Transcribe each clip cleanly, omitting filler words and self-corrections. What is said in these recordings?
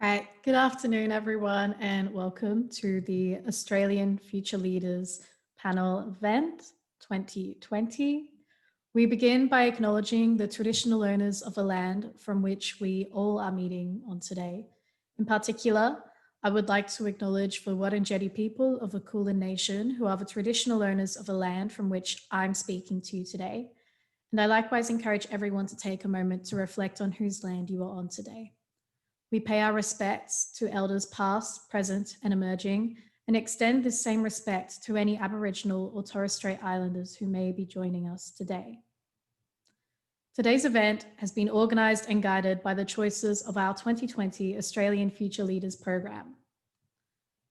Right. Good afternoon, everyone, and welcome to the Australian Future Leaders Panel Event 2020. We begin by acknowledging the traditional owners of the land from which we all are meeting on today. In particular, I would like to acknowledge the Wurundjeri people of the Kulin Nation, who are the traditional owners of the land from which I'm speaking to you today. And I likewise encourage everyone to take a moment to reflect on whose land you are on today. We pay our respects to elders past, present, and emerging, and extend this same respect to any Aboriginal or Torres Strait Islanders who may be joining us today. Today's event has been organised and guided by the choices of our 2020 Australian Future Leaders Program.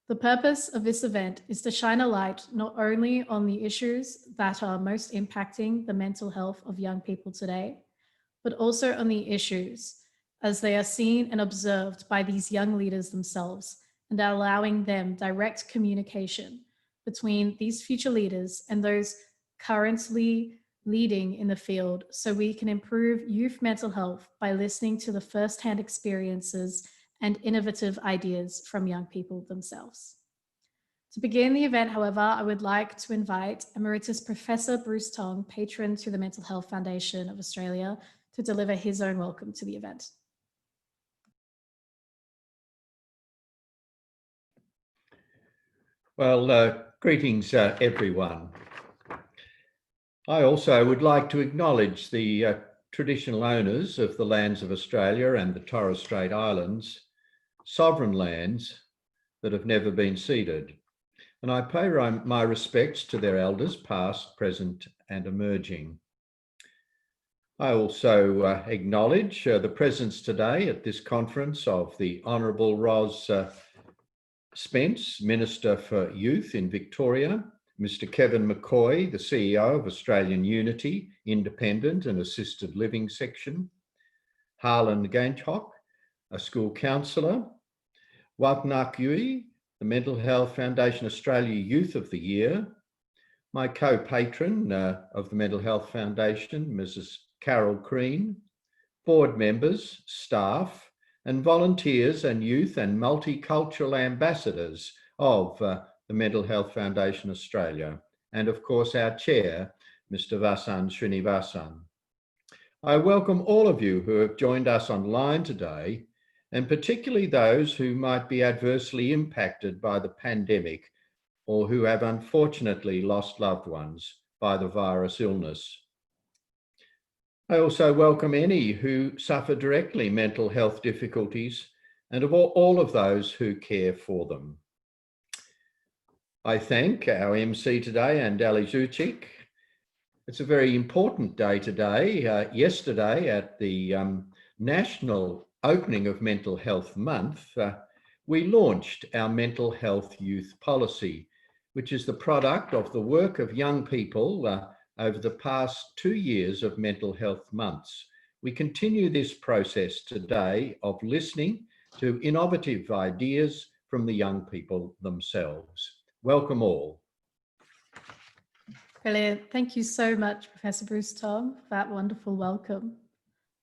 The purpose of this event is to shine a light not only on the issues that are most impacting the mental health of young people today, but also on the issues as they are seen and observed by these young leaders themselves, and allowing them direct communication between these future leaders and those currently leading in the field, so we can improve youth mental health by listening to the first-hand experiences and innovative ideas from young people themselves. To begin the event, however, I would like to invite Emeritus Professor Bruce Tong, patron to the Mental Health Foundation of Australia, to deliver his own welcome to the event. Well, greetings everyone. I also would like to acknowledge the traditional owners of the lands of Australia and the Torres Strait Islands, sovereign lands that have never been ceded. And I pay my respects to their elders past, present and emerging. I also acknowledge the presence today at this conference of the Honourable Ros Spence, Minister for Youth in Victoria, Mr. Kevin McCoy, the CEO of Australian Unity, Independent and Assisted Living Section, Harlan Ganchok, a school counsellor, Wap Nak Yui, the Mental Health Foundation Australia Youth of the Year, my co-patron of the Mental Health Foundation, Mrs. Carol Crean, board members, staff, and volunteers and youth and multicultural ambassadors of the Mental Health Foundation Australia, and of course our chair, Mr. Vasan Srinivasan. I welcome all of you who have joined us online today, and particularly those who might be adversely impacted by the pandemic or who have unfortunately lost loved ones by the virus illness. I also welcome any who suffer directly mental health difficulties and of all of those who care for them. I thank our MC today, Andali Zuchik. It's a very important day today. Yesterday at the National Opening of Mental Health Month, we launched our Mental Health Youth Policy, which is the product of the work of young people over the past 2 years of mental health months. We continue this process today of listening to innovative ideas from the young people themselves. Welcome all. Brilliant. Thank you so much, Professor Bruce Tong, for that wonderful welcome.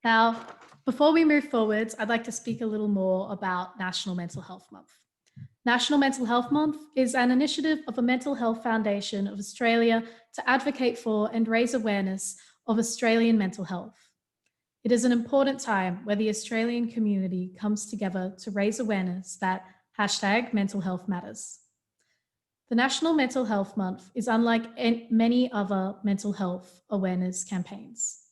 Now, before we move forward, I'd like to speak a little more about National Mental Health Month. National Mental Health Month is an initiative of the Mental Health Foundation of Australia to advocate for and raise awareness of Australian mental health. It is an important time where the Australian community comes together to raise awareness that #mental health matters. The National Mental Health Month is unlike many other mental health awareness campaigns.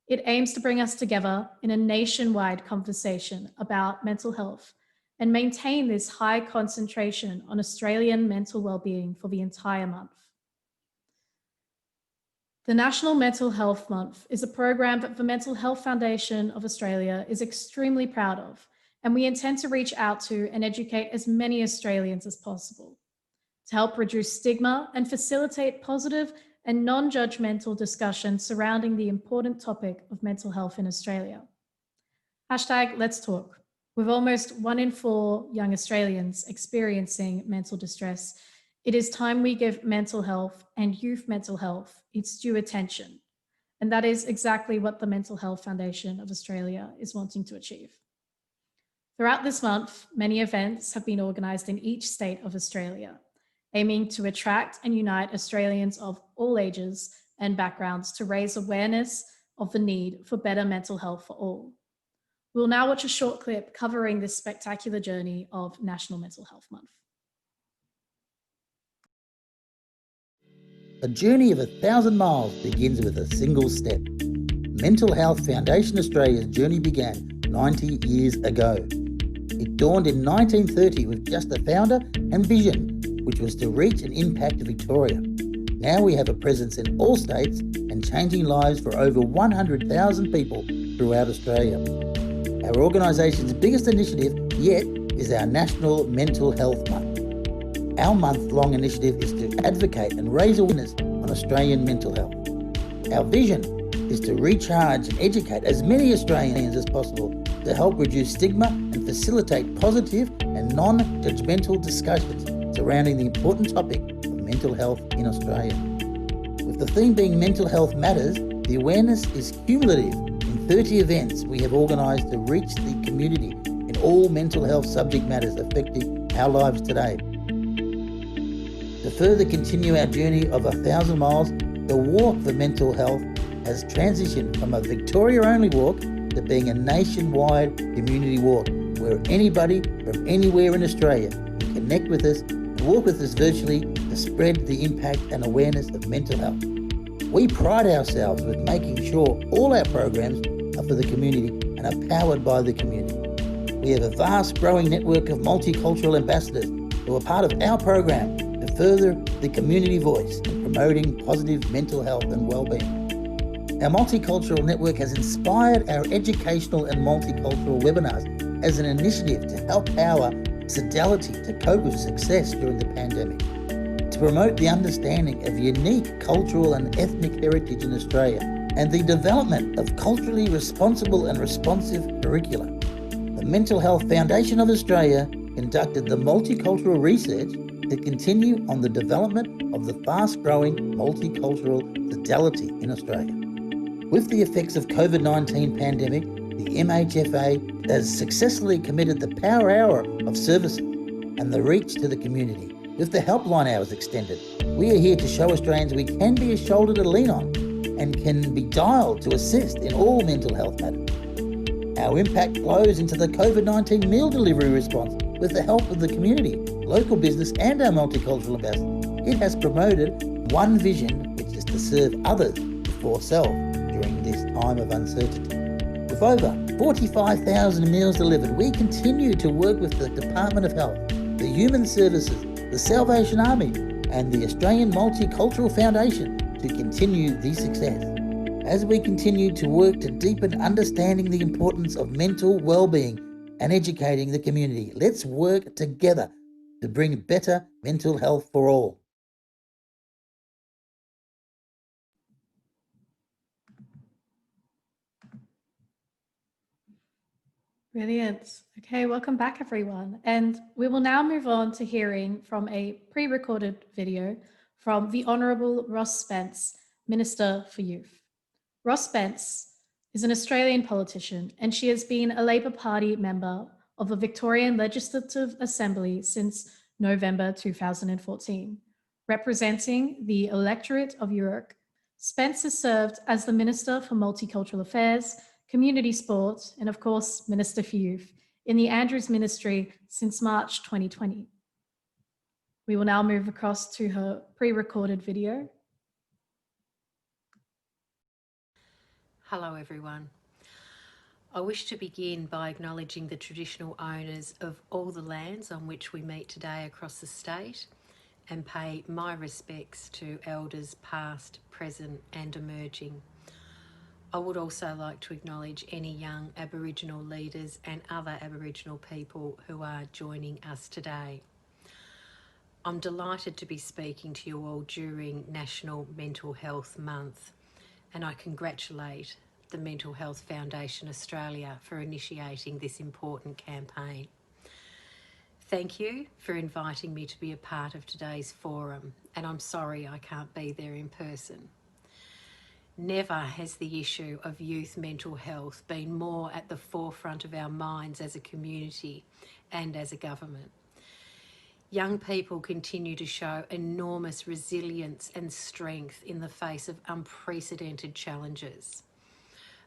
It aims to bring us together in a nationwide conversation about mental health and maintain this high concentration on Australian mental well-being for the entire month. The National Mental Health Month is a program that the Mental Health Foundation of Australia is extremely proud of, and we intend to reach out to and educate as many Australians as possible to help reduce stigma and facilitate positive and non-judgmental discussion surrounding the important topic of mental health in Australia. #Let's Talk. With almost 1 in 4 young Australians experiencing mental distress, it is time we give mental health and youth mental health its due attention. And that is exactly what the Mental Health Foundation of Australia is wanting to achieve. Throughout this month, many events have been organised in each state of Australia, aiming to attract and unite Australians of all ages and backgrounds to raise awareness of the need for better mental health for all. We'll now watch a short clip covering this spectacular journey of National Mental Health Month. A journey of 1,000 miles begins with a single step. Mental Health Foundation Australia's journey began 90 years ago. It dawned in 1930 with just a founder and vision, which was to reach and impact Victoria. Now we have a presence in all states and changing lives for over 100,000 people throughout Australia. Our organisation's biggest initiative yet is our National Mental Health Month. Our month-long initiative is to advocate and raise awareness on Australian mental health. Our vision is to recharge and educate as many Australians as possible to help reduce stigma and facilitate positive and non-judgmental discussions surrounding the important topic of mental health in Australia. With the theme being Mental Health Matters, the awareness is cumulative. In 30 events we have organised to reach the community in all mental health subject matters affecting our lives today. To further continue our journey of 1,000 miles, the Walk for Mental Health has transitioned from a Victoria-only walk to being a nationwide community walk, where anybody from anywhere in Australia can connect with us and walk with us virtually to spread the impact and awareness of mental health. We pride ourselves with making sure all our programs are for the community and are powered by the community. We have a vast growing network of multicultural ambassadors who are part of our program to further the community voice in promoting positive mental health and well-being. Our multicultural network has inspired our educational and multicultural webinars as an initiative to help power Fidelity to cope with success during the pandemic, to promote the understanding of unique cultural and ethnic heritage in Australia, and the development of culturally responsible and responsive curricula. The Mental Health Foundation of Australia conducted the multicultural research to continue on the development of the fast-growing multicultural Fidelity in Australia. With the effects of COVID-19 pandemic, the MHFA has successfully committed the Power Hour of services and the reach to the community. With the helpline hours extended, we are here to show Australians we can be a shoulder to lean on and can be dialed to assist in all mental health matters. Our impact flows into the COVID-19 meal delivery response with the help of the community, local business and our multicultural ambassadors. It has promoted one vision, which is to serve others before self during this time of uncertainty. With over 45,000 meals delivered, we continue to work with the Department of Health, the Human Services, the Salvation Army and the Australian Multicultural Foundation to continue the success. As we continue to work to deepen understanding the importance of mental well-being and educating the community, let's work together to bring better mental health for all. Brilliant. Okay, welcome back everyone. And we will now move on to hearing from a pre-recorded video from the Honourable Ross Spence, Minister for Youth. Ross Spence is an Australian politician and she has been a Labor Party member of the Victorian Legislative Assembly since November 2014. Representing the electorate of York, Spence has served as the Minister for Multicultural Affairs, Community Sport, and of course, Minister for Youth in the Andrews Ministry since March 2020. We will now move across to her pre-recorded video. Hello everyone. I wish to begin by acknowledging the traditional owners of all the lands on which we meet today across the state and pay my respects to elders past, present and emerging. I would also like to acknowledge any young Aboriginal leaders and other Aboriginal people who are joining us today. I'm delighted to be speaking to you all during National Mental Health Month, and I congratulate the Mental Health Foundation Australia for initiating this important campaign. Thank you for inviting me to be a part of today's forum, and I'm sorry I can't be there in person. Never has the issue of youth mental health been more at the forefront of our minds as a community and as a government. Young people continue to show enormous resilience and strength in the face of unprecedented challenges.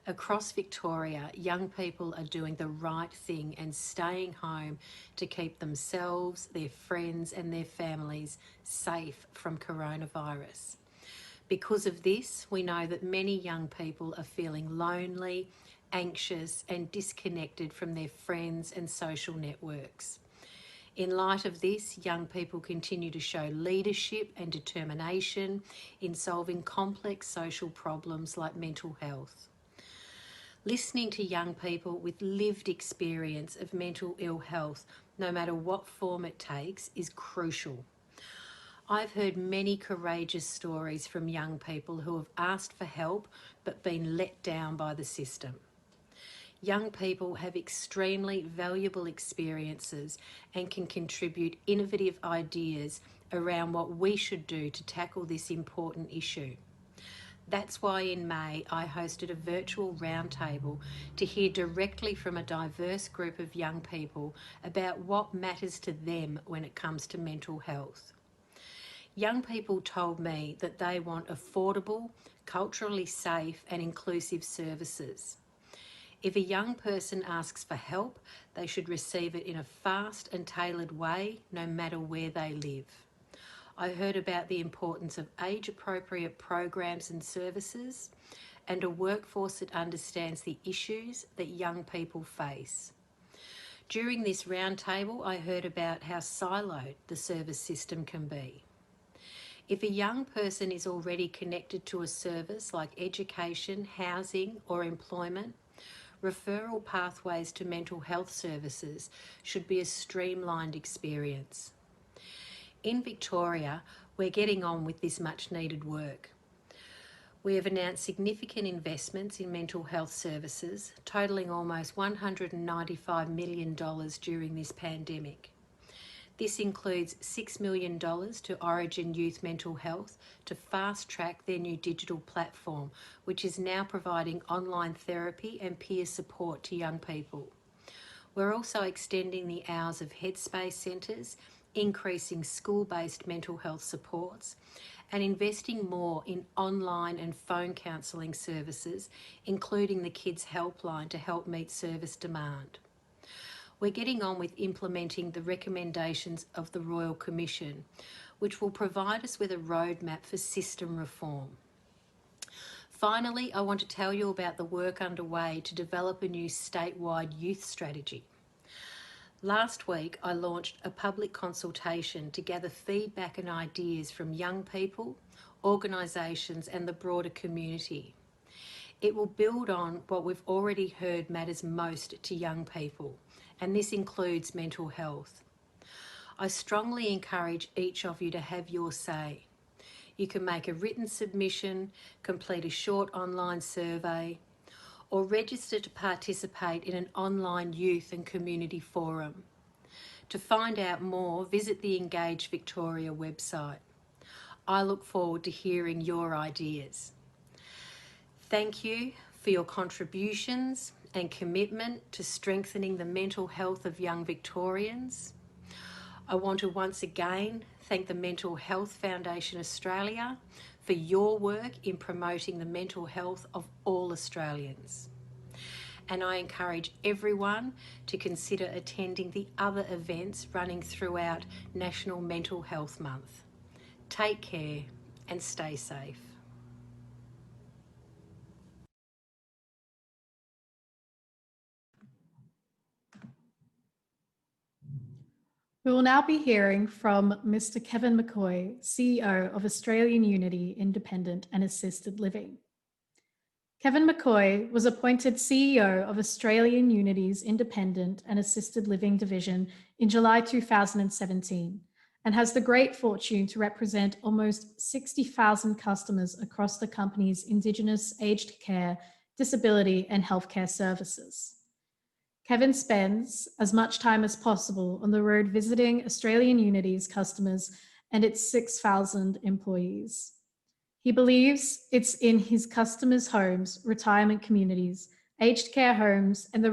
Across Victoria, young people are doing the right thing and staying home to keep themselves, their friends and their families safe from coronavirus. Because of this, we know that many young people are feeling lonely, anxious and disconnected from their friends and social networks. In light of this, young people continue to show leadership and determination in solving complex social problems like mental health. Listening to young people with lived experience of mental ill health, no matter what form it takes, is crucial. I've heard many courageous stories from young people who have asked for help but been let down by the system. Young people have extremely valuable experiences and can contribute innovative ideas around what we should do to tackle this important issue. That's why in May I hosted a virtual roundtable to hear directly from a diverse group of young people about what matters to them when it comes to mental health. Young people told me that they want affordable, culturally safe and inclusive services. If a young person asks for help, they should receive it in a fast and tailored way, no matter where they live. I heard about the importance of age-appropriate programs and services and a workforce that understands the issues that young people face. During this roundtable, I heard about how siloed the service system can be. If a young person is already connected to a service like education, housing or employment, referral pathways to mental health services should be a streamlined experience. In Victoria, we're getting on with this much needed work. We have announced significant investments in mental health services, totalling almost $195 million during this pandemic. This includes $6 million to Origin Youth Mental Health to fast-track their new digital platform, which is now providing online therapy and peer support to young people. We're also extending the hours of Headspace centres, increasing school-based mental health supports, and investing more in online and phone counselling services, including the Kids Helpline to help meet service demand. We're getting on with implementing the recommendations of the Royal Commission, which will provide us with a roadmap for system reform. Finally, I want to tell you about the work underway to develop a new statewide youth strategy. Last week, I launched a public consultation to gather feedback and ideas from young people, organisations and the broader community. It will build on what we've already heard matters most to young people, and this includes mental health. I strongly encourage each of you to have your say. You can make a written submission, complete a short online survey, or register to participate in an online youth and community forum. To find out more, visit the Engage Victoria website. I look forward to hearing your ideas. Thank you for your contributions and commitment to strengthening the mental health of young Victorians. I want to once again thank the Mental Health Foundation Australia for your work in promoting the mental health of all Australians. And I encourage everyone to consider attending the other events running throughout National Mental Health Month. Take care and stay safe. We will now be hearing from Mr. Kevin McCoy, CEO of Australian Unity Independent and Assisted Living. Kevin McCoy was appointed CEO of Australian Unity's Independent and Assisted Living division in July 2017 and has the great fortune to represent almost 60,000 customers across the company's Indigenous aged care, disability and healthcare services. Kevin spends as much time as possible on the road visiting Australian Unity's customers and its 6,000 employees. He believes it's in his customers' homes, retirement communities, aged care homes, and the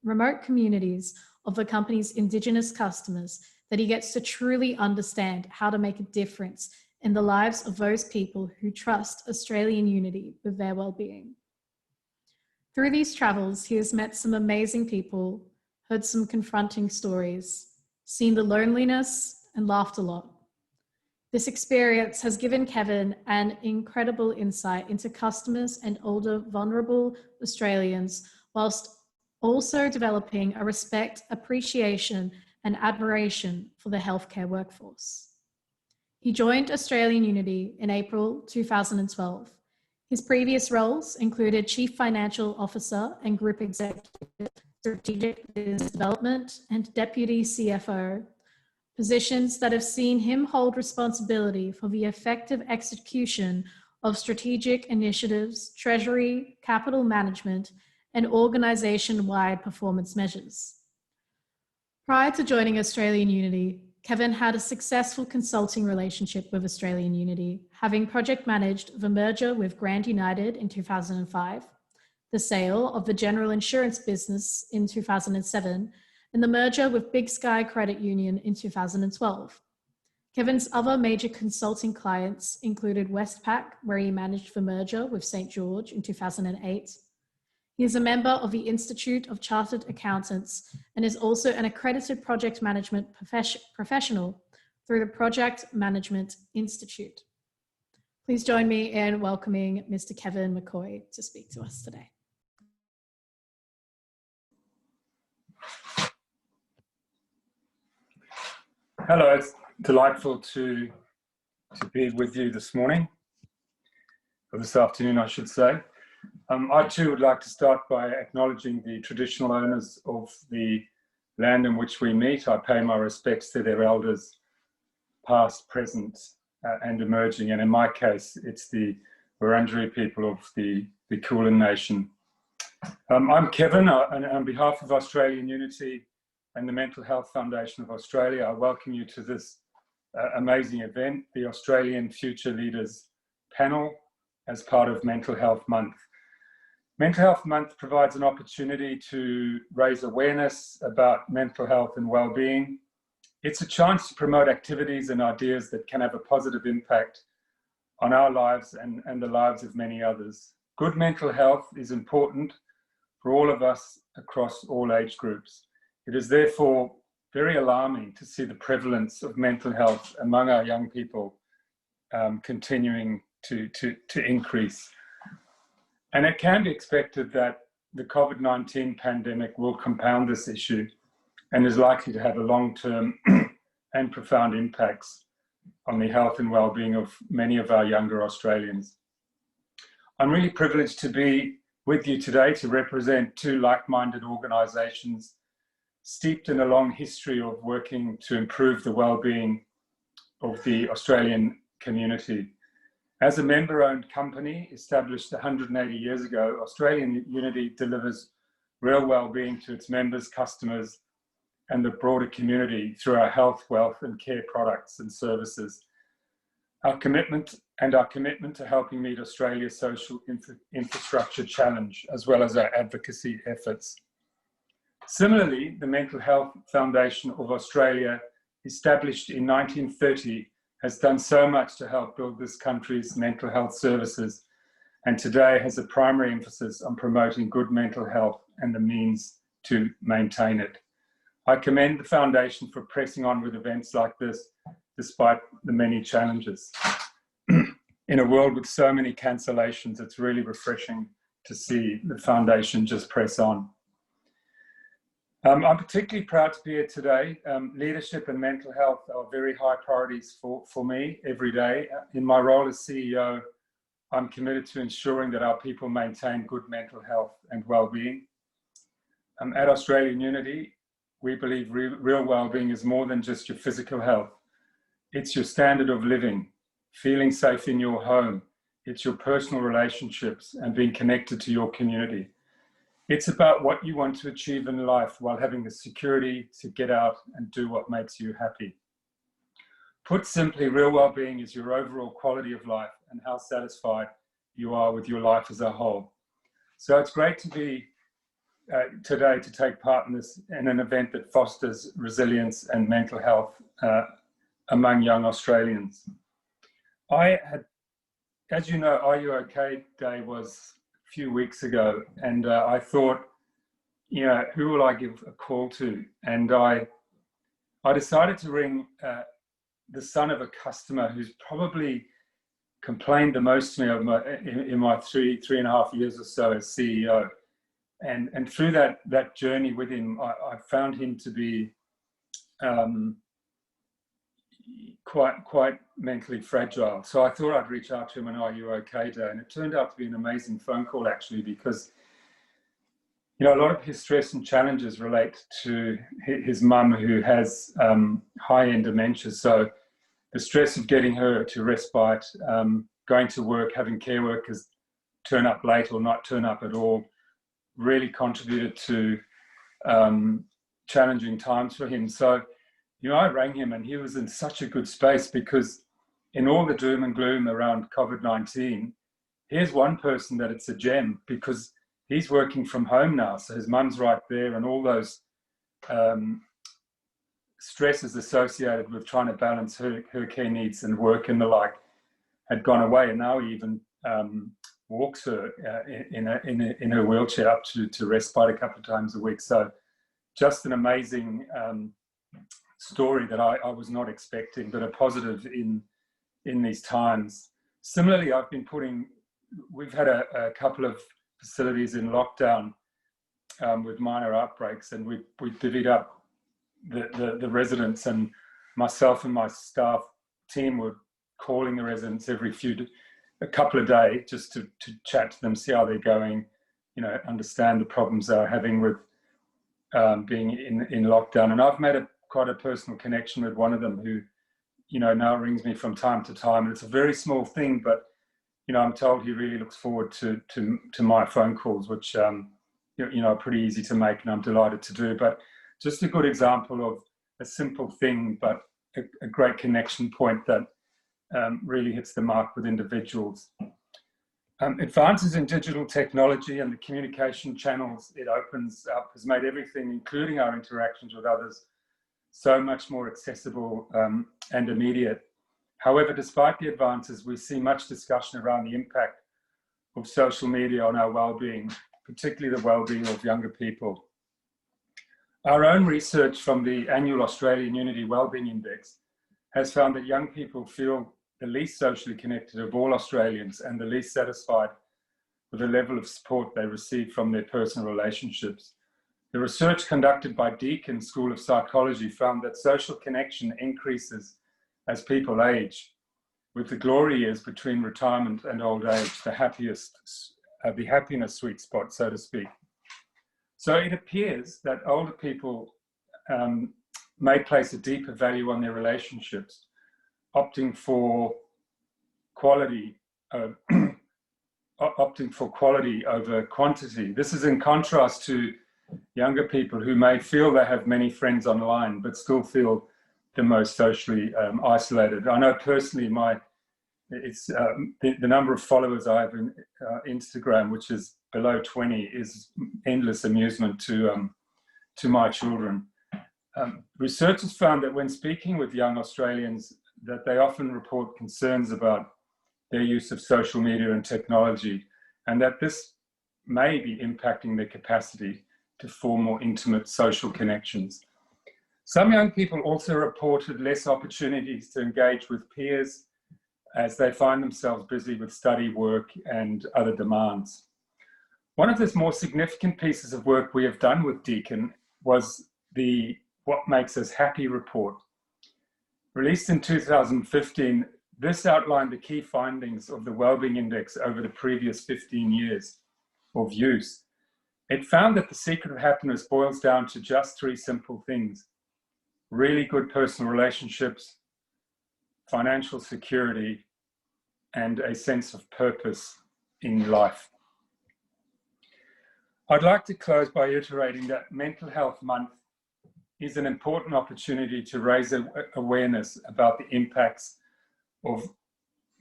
remote communities of the company's Indigenous customers that he gets to truly understand how to make a difference in the lives of those people who trust Australian unity with their well-being. Through these travels, he has met some amazing people, heard some confronting stories, seen the loneliness, and laughed a lot. This experience has given Kevin an incredible insight into customers and older, vulnerable Australians, whilst also developing a respect, appreciation, and admiration for the healthcare workforce. He joined Australian Unity in April 2012. His previous roles included Chief Financial Officer and Group Executive, Strategic Business Development, and Deputy CFO, positions that have seen him hold responsibility for the effective execution of strategic initiatives, treasury, capital management, and organization-wide performance measures. Prior to joining Australian Unity, Kevin had a successful consulting relationship with Australian Unity, having project managed the merger with Grand United in 2005, the sale of the general insurance business in 2007, and the merger with Big Sky Credit Union in 2012. Kevin's other major consulting clients included Westpac, where he managed the merger with St. George in 2008. He is a member of the Institute of Chartered Accountants and is also an accredited project management professional through the Project Management Institute. Please join me in welcoming Mr. Kevin McCoy to speak to us today. Hello, it's delightful to be with you this morning, or this afternoon, I should say. I too would like to start by acknowledging the traditional owners of the land in which we meet. I pay my respects to their elders, past, present, and emerging. And in my case, it's the Wurundjeri people of the Kulin Nation. I'm Kevin, and on behalf of Australian Unity and the Mental Health Foundation of Australia, I welcome you to this amazing event, the Australian Future Leaders Panel, as part of Mental Health Month. Mental Health Month provides an opportunity to raise awareness about mental health and well-being. It's a chance to promote activities and ideas that can have a positive impact on our lives and the lives of many others. Good mental health is important for all of us across all age groups. It is therefore very alarming to see the prevalence of mental health among our young people continuing to increase. And it can be expected that the COVID-19 pandemic will compound this issue and is likely to have a long-term and profound impacts on the health and well-being of many of our younger Australians. I'm really privileged to be with you today to represent two like-minded organisations steeped in a long history of working to improve the well-being of the Australian community. As a member-owned company established 180 years ago, Australian Unity delivers real well-being to its members, customers, and the broader community through our health, wealth, and care products and services. Our commitment to helping meet Australia's social infrastructure challenge, as well as our advocacy efforts. Similarly, the Mental Health Foundation of Australia, established in 1930, has done so much to help build this country's mental health services, and today has a primary emphasis on promoting good mental health and the means to maintain it. I commend the Foundation for pressing on with events like this, despite the many challenges. In a world with so many cancellations, it's really refreshing to see the Foundation just press on. I'm particularly proud to be here today. Leadership and mental health are very high priorities for me every day. In my role as CEO, I'm committed to ensuring that our people maintain good mental health and well-being. At Australian Unity, we believe real well-being is more than just your physical health. It's your standard of living, feeling safe in your home. It's your personal relationships and being connected to your community. It's about what you want to achieve in life while having the security to get out and do what makes you happy. Put simply, real well-being is your overall quality of life and how satisfied you are with your life as a whole. So it's great to be today to take part in an event that fosters resilience and mental health among young Australians. As you know, Are You OK Day was a few weeks ago, and I thought, who will I give a call to? And I decided to ring the son of a customer who's probably complained the most to me in my three and a half years or so as CEO. And through that journey with him, I found him to be quite mentally fragile. So I thought I'd reach out to him on Are You OK Day, and it turned out to be an amazing phone call actually, because a lot of his stress and challenges relate to his mum, who has high-end dementia. So the stress of getting her to respite, going to work, having care workers turn up late or not turn up at all, really contributed to challenging times for him. So, I rang him, and he was in such a good space, because in all the doom and gloom around COVID-19, here's one person that it's a gem, because he's working from home now. So his mum's right there, and all those stresses associated with trying to balance her care needs and work and the like had gone away. And now he even walks her in her wheelchair up to respite a couple of times a week. So just an amazing story that I was not expecting, but a positive in these times. Similarly, we've had a couple of facilities in lockdown with minor outbreaks, and we divvied up the residents, and myself and my staff team were calling the residents a couple of days just to chat to them, see how they're going, understand the problems they're having with being in lockdown. And I've made quite a personal connection with one of them who, now rings me from time to time. And it's a very small thing, but, I'm told he really looks forward to my phone calls, which, are pretty easy to make, and I'm delighted to do. But just a good example of a simple thing, but a great connection point that really hits the mark with individuals. Advances in digital technology and the communication channels it opens up has made everything, including our interactions with others, so much more accessible and immediate. However, despite the advances, we see much discussion around the impact of social media on our well-being, particularly the well-being of younger people. Our own research from the annual Australian Unity Wellbeing Index has found that young people feel the least socially connected of all Australians and the least satisfied with the level of support they receive from their personal relationships. The research conducted by Deakin School of Psychology found that social connection increases as people age, with the glory years between retirement and old age the happiness sweet spot, so to speak. So it appears that older people may place a deeper value on their relationships, opting for quality over quantity. This is in contrast to younger people who may feel they have many friends online, but still feel the most socially isolated. I know personally, the number of followers I have in Instagram, which is below 20, is endless amusement to my children. Researchers found that when speaking with young Australians, that they often report concerns about their use of social media and technology, and that this may be impacting their capacity to form more intimate social connections. Some young people also reported less opportunities to engage with peers as they find themselves busy with study, work, and other demands. One of the more significant pieces of work we have done with Deakin was the What Makes Us Happy report. Released in 2015, this outlined the key findings of the Wellbeing Index over the previous 15 years of use. It found that the secret of happiness boils down to just three simple things: really good personal relationships, financial security, and a sense of purpose in life. I'd like to close by iterating that Mental Health Month is an important opportunity to raise awareness about the impacts of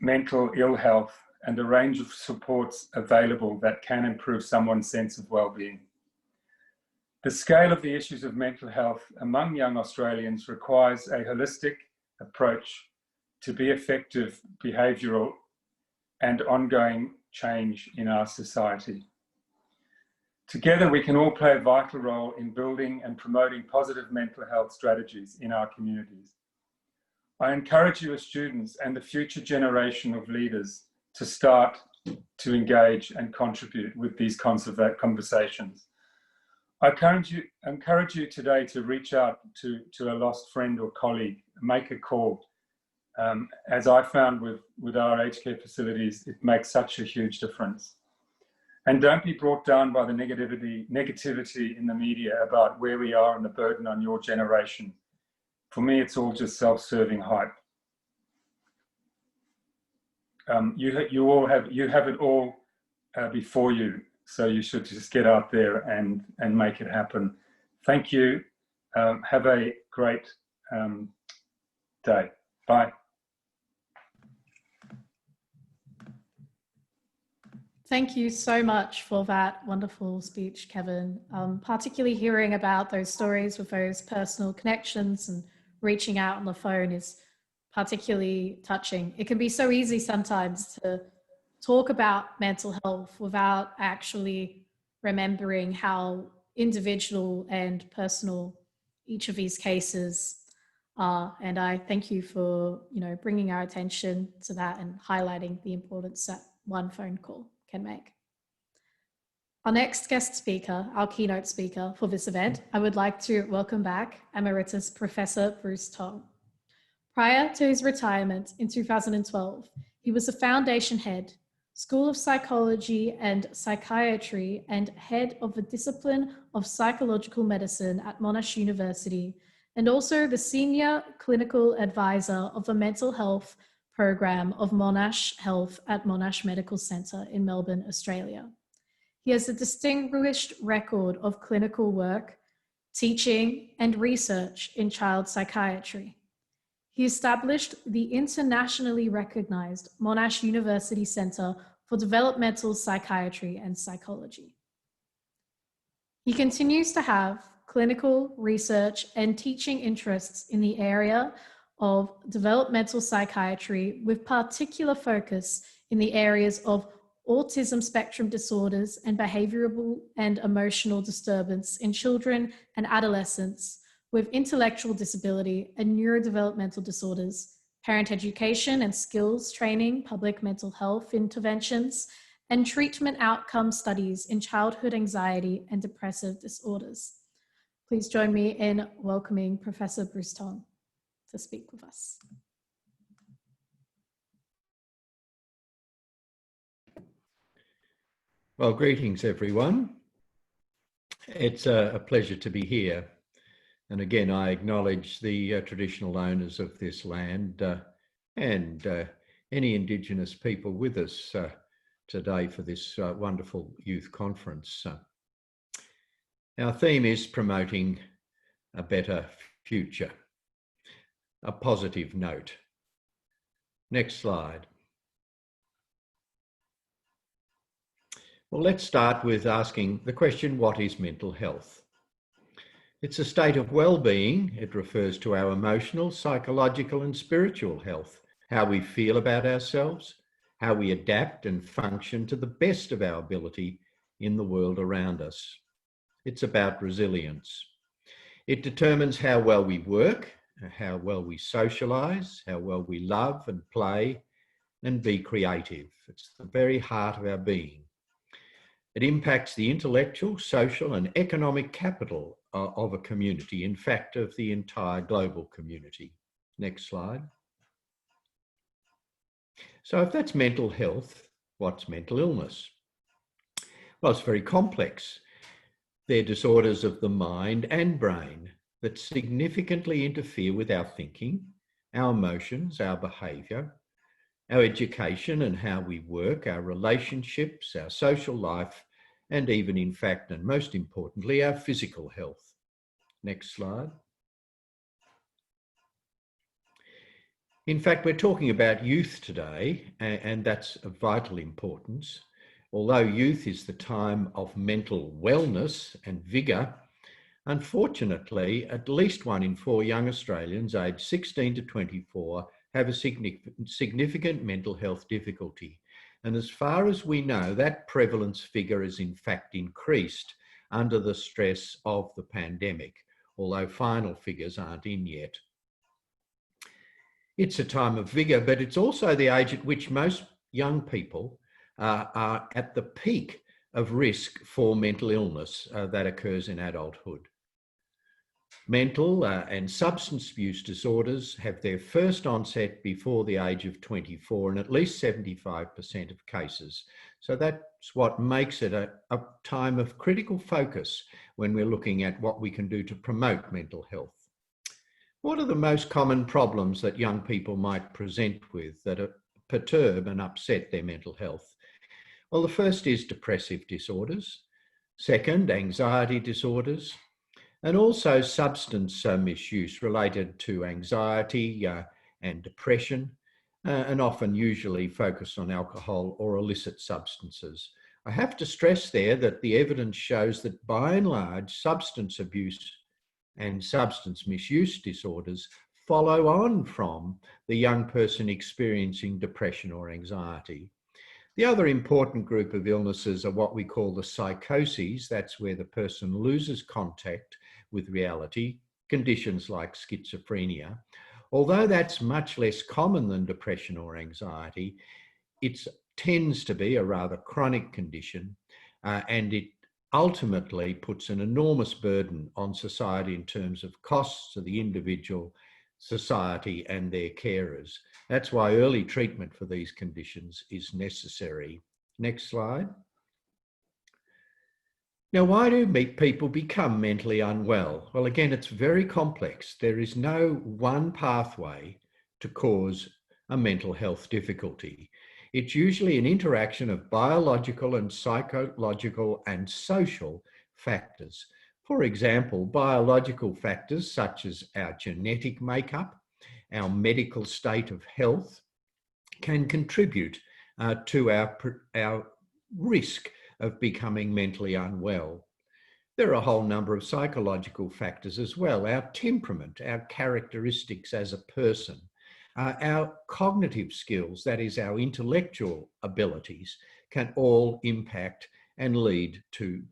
mental ill health, and a range of supports available that can improve someone's sense of well-being. The scale of the issues of mental health among young Australians requires a holistic approach to be effective behavioural and ongoing change in our society. Together, we can all play a vital role in building and promoting positive mental health strategies in our communities. I encourage you as students and the future generation of leaders to start to engage and contribute with these conversations. I encourage you today to reach out to a lost friend or colleague, make a call. As I found with our aged care facilities, it makes such a huge difference. And don't be brought down by the negativity in the media about where we are and the burden on your generation. For me, it's all just self-serving hype. You have it all before you, so you should just get out there and make it happen. Thank you. Have a great day. Bye. Thank you so much for that wonderful speech, Kevin. Particularly hearing about those stories with those personal connections and reaching out on the phone is particularly touching. It can be so easy sometimes to talk about mental health without actually remembering how individual and personal each of these cases are. And I thank you for, bringing our attention to that and highlighting the importance that one phone call can make. Our next guest speaker, our keynote speaker for this event, I would like to welcome back Emeritus Professor Bruce Tong. Prior to his retirement in 2012, he was the foundation head, School of Psychology and Psychiatry, and head of the discipline of psychological medicine at Monash University, and also the senior clinical advisor of the mental health program of Monash Health at Monash Medical Centre in Melbourne, Australia. He has a distinguished record of clinical work, teaching, and research in child psychiatry. He established the internationally recognized Monash University Centre for Developmental Psychiatry and Psychology. He continues to have clinical research and teaching interests in the area of developmental psychiatry, with particular focus in the areas of autism spectrum disorders and behavioral and emotional disturbance in children and adolescents with intellectual disability and neurodevelopmental disorders, parent education and skills training, public mental health interventions, and treatment outcome studies in childhood anxiety and depressive disorders. Please join me in welcoming Professor Bruce Tong to speak with us. Well, greetings, everyone. It's a pleasure to be here. And again, I acknowledge the traditional owners of this land and any Indigenous people with us today for this wonderful youth conference. Our theme is promoting a better future, a positive note. Next slide. Well, let's start with asking the question, what is mental health? It's a state of well-being. It refers to our emotional, psychological and spiritual health, how we feel about ourselves, how we adapt and function to the best of our ability in the world around us. It's about resilience. It determines how well we work, how well we socialise, how well we love and play and be creative. It's the very heart of our being. It impacts the intellectual, social and economic capital of a community, in fact, of the entire global community. Next slide. So if that's mental health, what's mental illness? Well, it's very complex. They're disorders of the mind and brain that significantly interfere with our thinking, our emotions, our behaviour, our education and how we work, our relationships, our social life, and even, in fact, and most importantly, our physical health. Next slide. In fact, we're talking about youth today, and that's of vital importance. Although youth is the time of mental wellness and vigour, unfortunately, at least 1 in 4 young Australians aged 16 to 24 have a significant mental health difficulty. And as far as we know, that prevalence figure is in fact increased under the stress of the pandemic, although final figures aren't in yet. It's a time of vigour, but it's also the age at which most young people are at the peak of risk for mental illness that occurs in adulthood. Mental and substance abuse disorders have their first onset before the age of 24 in at least 75% of cases. So that's what makes it a time of critical focus when we're looking at what we can do to promote mental health. What are the most common problems that young people might present with that perturb and upset their mental health? Well, the first is depressive disorders. Second, anxiety disorders. And also substance misuse related to anxiety and depression, and often usually focused on alcohol or illicit substances. I have to stress there that the evidence shows that by and large, substance abuse and substance misuse disorders follow on from the young person experiencing depression or anxiety. The other important group of illnesses are what we call the psychoses. That's where the person loses contact with reality, conditions like schizophrenia. Although that's much less common than depression or anxiety, it tends to be a rather chronic condition, and it ultimately puts an enormous burden on society in terms of costs to the individual, society and their carers. That's why early treatment for these conditions is necessary. Next slide. Now, why do people become mentally unwell? Well, again, it's very complex. There is no one pathway to cause a mental health difficulty. It's usually an interaction of biological and psychological and social factors. For example, biological factors such as our genetic makeup, our medical state of health can contribute to our risk of becoming mentally unwell. There are a whole number of psychological factors as well. Our temperament, our characteristics as a person, our cognitive skills, that is our intellectual abilities, can all impact and lead to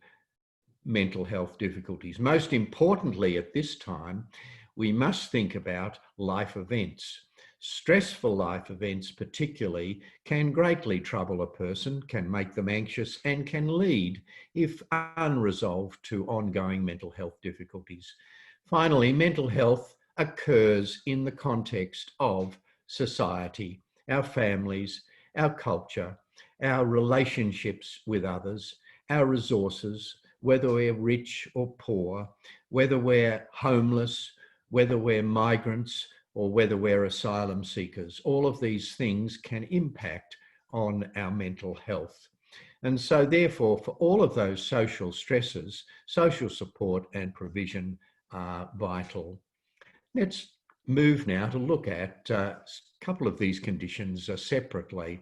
mental health difficulties. Most importantly, at this time, we must think about life events. Stressful life events particularly can greatly trouble a person, can make them anxious and can lead, if unresolved, to ongoing mental health difficulties. Finally, mental health occurs in the context of society, our families, our culture, our relationships with others, our resources, whether we're rich or poor, whether we're homeless, whether we're migrants, or whether we're asylum seekers. All of these things can impact on our mental health. And so therefore, for all of those social stresses, social support and provision are vital. Let's move now to look at a couple of these conditions separately.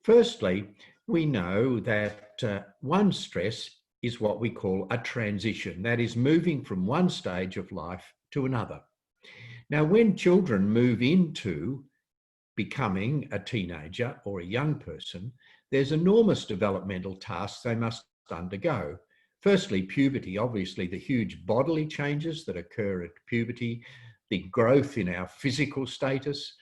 Firstly, we know that one stress is what we call a transition. That is moving from one stage of life to another. Now, when children move into becoming a teenager or a young person, there's enormous developmental tasks they must undergo. Firstly, puberty, obviously the huge bodily changes that occur at puberty, the growth in our physical status,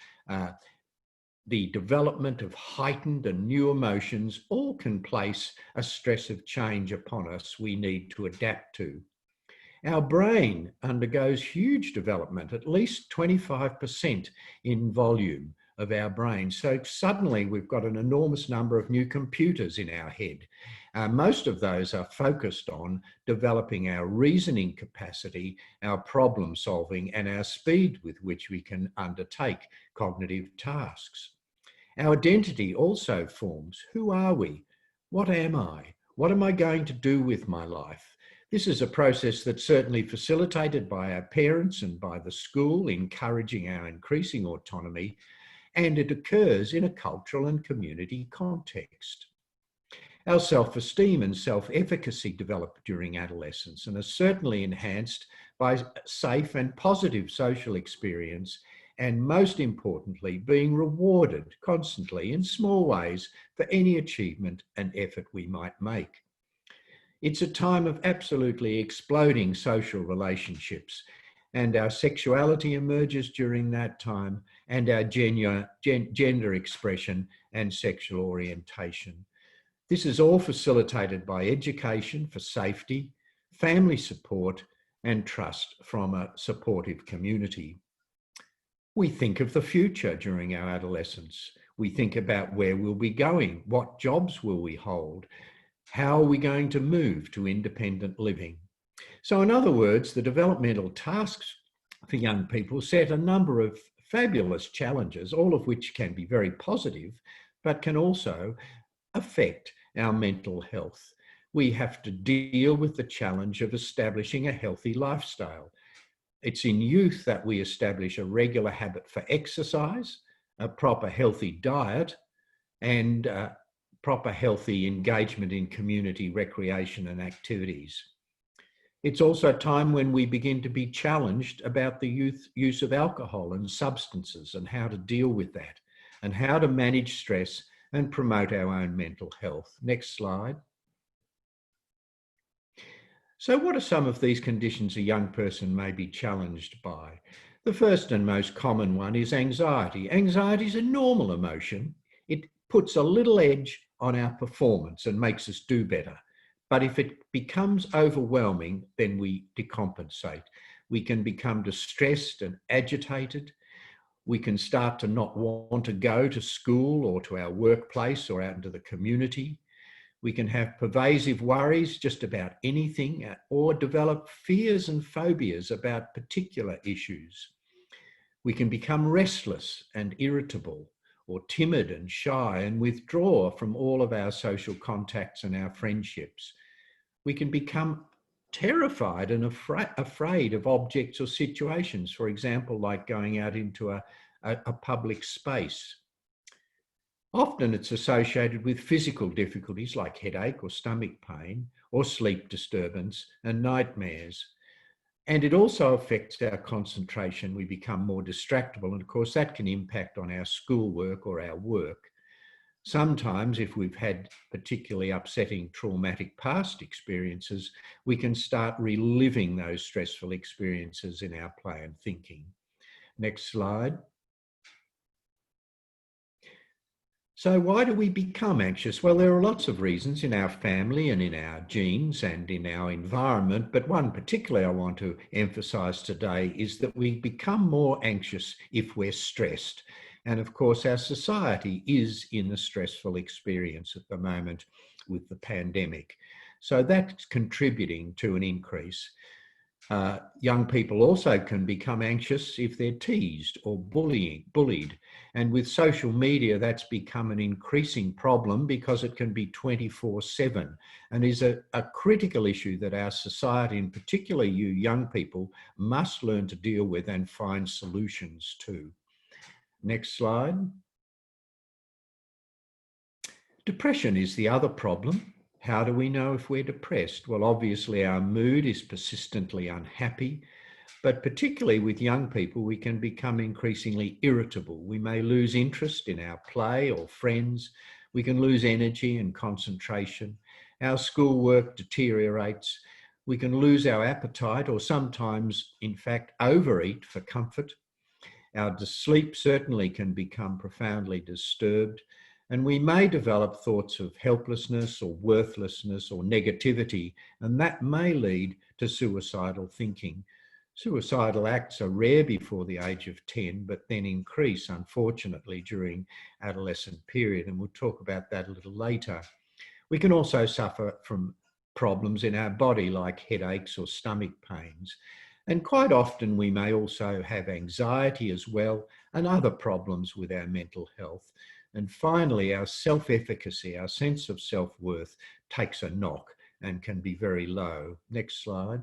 the development of heightened and new emotions, all can place a stress of change upon us we need to adapt to. Our brain undergoes huge development, at least 25% in volume of our brain. So suddenly we've got an enormous number of new computers in our head. Most of those are focused on developing our reasoning capacity, our problem solving, and our speed with which we can undertake cognitive tasks. Our identity also forms. Who are we? What am I? What am I going to do with my life? This is a process that's certainly facilitated by our parents and by the school, encouraging our increasing autonomy, and it occurs in a cultural and community context. Our self-esteem and self-efficacy develop during adolescence and are certainly enhanced by safe and positive social experience, and most importantly, being rewarded constantly in small ways for any achievement and effort we might make. It's a time of absolutely exploding social relationships, and our sexuality emerges during that time, and our gender expression and sexual orientation. This is all facilitated by education for safety, family support, and trust from a supportive community. We think of the future during our adolescence. We think about where we'll be going, what jobs will we hold, how are we going to move to independent living. So in other words, the developmental tasks for young people set a number of fabulous challenges, all of which can be very positive, but can also affect our mental health. We have to deal with the challenge of establishing a healthy lifestyle. It's in youth that we establish a regular habit for exercise, a proper healthy diet, and proper healthy engagement in community recreation and activities. It's also a time when we begin to be challenged about the use of alcohol and substances and how to deal with that and how to manage stress and promote our own mental health. Next slide. So what are some of these conditions a young person may be challenged by? The first and most common one is anxiety. Anxiety is a normal emotion. It puts a little edge on our performance and makes us do better. But if it becomes overwhelming, then we decompensate. We can become distressed and agitated. We can start to not want to go to school or to our workplace or out into the community. We can have pervasive worries just about anything or develop fears and phobias about particular issues. We can become restless and irritable or timid and shy and withdraw from all of our social contacts and our friendships. We can become terrified and afraid of objects or situations, for example, like going out into a public space. Often it's associated with physical difficulties like headache or stomach pain or sleep disturbance and nightmares. And it also affects our concentration. We become more distractible, and of course that can impact on our schoolwork or our work. Sometimes, if we've had particularly upsetting traumatic past experiences, we can start reliving those stressful experiences in our play and thinking. Next slide. So why do we become anxious? Well, there are lots of reasons in our family and in our genes and in our environment, but one particularly I want to emphasise today is that we become more anxious if we're stressed. And of course, our society is in a stressful experience at the moment with the pandemic. So that's contributing to an increase. Young people also can become anxious if they're teased or bullied. And with social media, that's become an increasing problem because it can be 24/7 and is a critical issue that our society, and particularly you young people, must learn to deal with and find solutions to. Next slide. Depression is the other problem. How do we know if we're depressed? Well, obviously our mood is persistently unhappy, but particularly with young people, we can become increasingly irritable. We may lose interest in our play or friends. We can lose energy and concentration. Our schoolwork deteriorates. We can lose our appetite or sometimes, in fact, overeat for comfort. Our sleep certainly can become profoundly disturbed. And we may develop thoughts of helplessness or worthlessness or negativity, and that may lead to suicidal thinking. Suicidal acts are rare before the age of 10, but then increase, unfortunately, during adolescent period, and we'll talk about that a little later. We can also suffer from problems in our body like headaches or stomach pains. And quite often we may also have anxiety as well and other problems with our mental health. And finally, our self-efficacy, our sense of self-worth takes a knock, and can be very low. Next slide.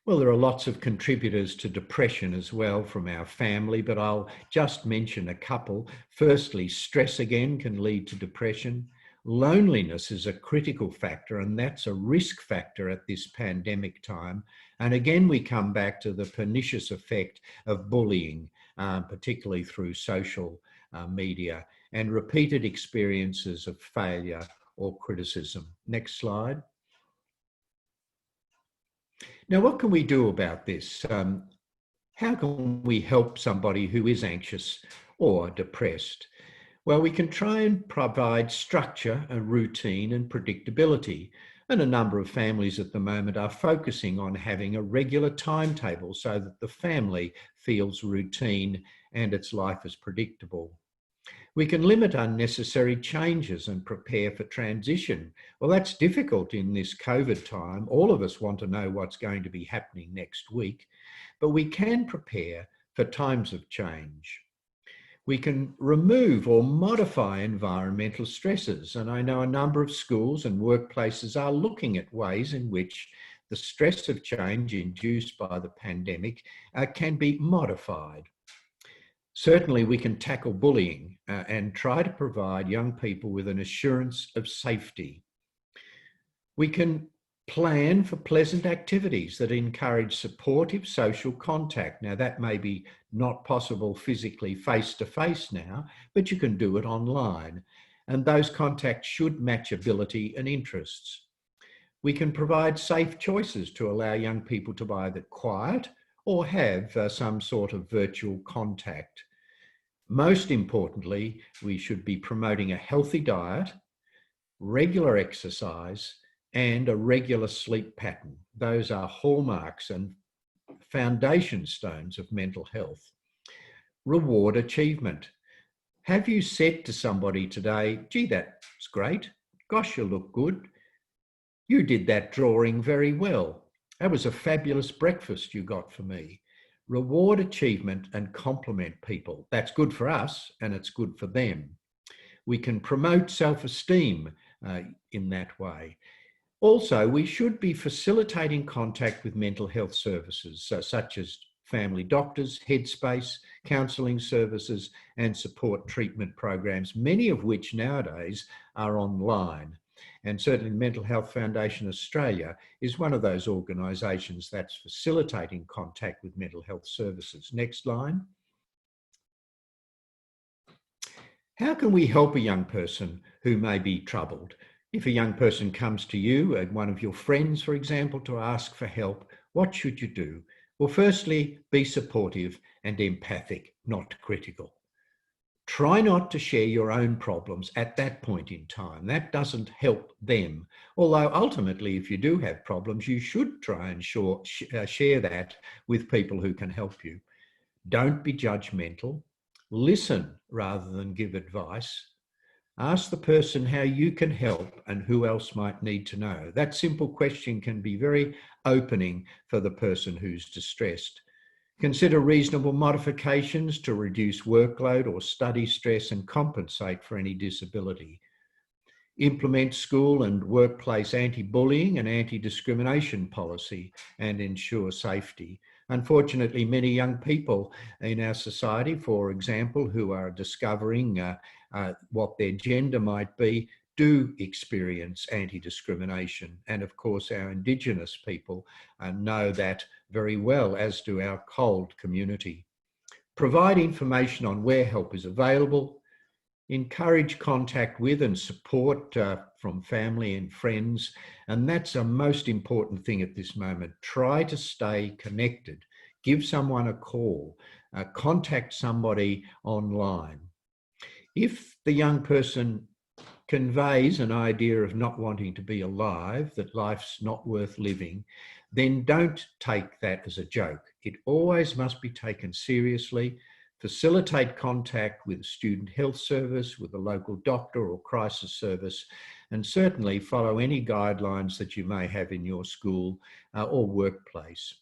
Well, there are lots of contributors to depression as well from our family, but I'll just mention a couple. Firstly, stress again can lead to depression. Loneliness is a critical factor, and that's a risk factor at this pandemic time. And again, we come back to the pernicious effect of bullying, particularly through social media, and repeated experiences of failure or criticism. Next slide. Now, what can we do about this? How can we help somebody who is anxious or depressed? Well, we can try and provide structure and routine and predictability. And a number of families at the moment are focusing on having a regular timetable so that the family feels routine and its life is predictable. We can limit unnecessary changes and prepare for transition. Well, that's difficult in this COVID time. All of us want to know what's going to be happening next week, but we can prepare for times of change. We can remove or modify environmental stresses. And I know a number of schools and workplaces are looking at ways in which the stress of change induced by the pandemic can be modified. Certainly, we can tackle bullying and try to provide young people with an assurance of safety. We can plan for pleasant activities that encourage supportive social contact. Now, that may be not possible physically face-to-face now, but you can do it online. And those contacts should match ability and interests. We can provide safe choices to allow young people to either quiet or have some sort of virtual contact. Most importantly, we should be promoting a healthy diet, regular exercise, and a regular sleep pattern. Those are hallmarks and foundation stones of mental health. Reward achievement. Have you said to somebody today, gee, that's great. Gosh, you look good. You did that drawing very well. That was a fabulous breakfast you got for me. Reward achievement and compliment people. That's good for us and it's good for them. We can promote self-esteem in that way. Also, we should be facilitating contact with mental health services, such as family doctors, headspace, counselling services, and support treatment programs, many of which nowadays are online. And certainly Mental Health Foundation Australia is one of those organisations that's facilitating contact with mental health services. Next line. How can we help a young person who may be troubled? If a young person comes to you and one of your friends, for example, to ask for help, what should you do? Well, firstly, be supportive and empathic, not critical. Try not to share your own problems at that point in time. That doesn't help them. Although ultimately, if you do have problems, you should try and share that with people who can help you. Don't be judgmental. Listen rather than give advice. Ask the person how you can help and who else might need to know. That simple question can be very opening for the person who's distressed. Consider reasonable modifications to reduce workload or study stress and compensate for any disability. Implement school and workplace anti-bullying and anti-discrimination policy and ensure safety. Unfortunately, many young people in our society, for example, who are discovering what their gender might be, do experience anti-discrimination. And of course, our Indigenous people know that very well, as do our COLD community. Provide information on where help is available. Encourage contact with and support from family and friends. And that's a most important thing at this moment. Try to stay connected. Give someone a call. Contact somebody online. If the young person conveys an idea of not wanting to be alive, that life's not worth living, then don't take that as a joke. It always must be taken seriously. Facilitate contact with a student health service, with a local doctor or crisis service, and certainly follow any guidelines that you may have in your school or workplace.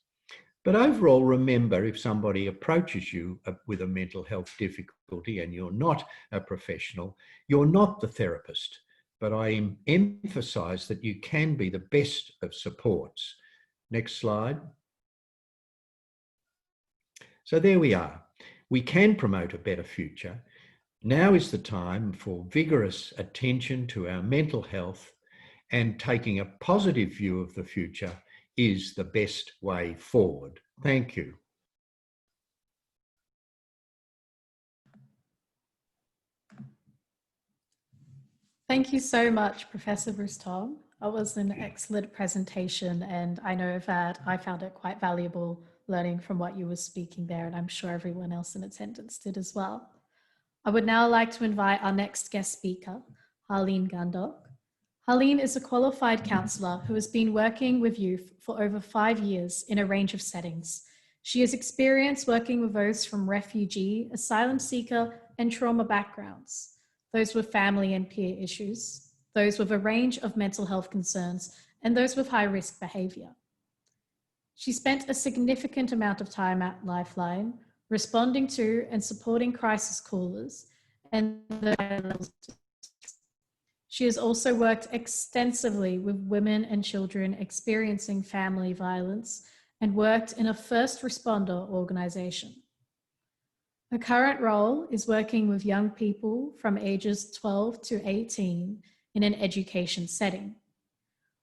But overall, remember, if somebody approaches you with a mental health difficulty and you're not a professional, you're not the therapist. but I emphasise that you can be the best of supports. Next slide. So there we are. We can promote a better future. Now is the time for vigorous attention to our mental health, and taking a positive view of the future is the best way forward. Thank you. Thank you so much, Professor Bruce-Tom. That was an excellent presentation, and I know that I found it quite valuable learning from what you were speaking there, and I'm sure everyone else in attendance did as well. I would now like to invite our next guest speaker, Harleen Gandok. Harleen is a qualified counsellor who has been working with youth for over 5 years in a range of settings. She has experience working with those from refugee, asylum seeker, and trauma backgrounds, those with family and peer issues, those with a range of mental health concerns, and those with high-risk behaviour. She spent a significant amount of time at Lifeline, responding to and supporting crisis callers, and she has also worked extensively with women and children experiencing family violence and worked in a first responder organisation. Her current role is working with young people from ages 12 to 18 in an education setting,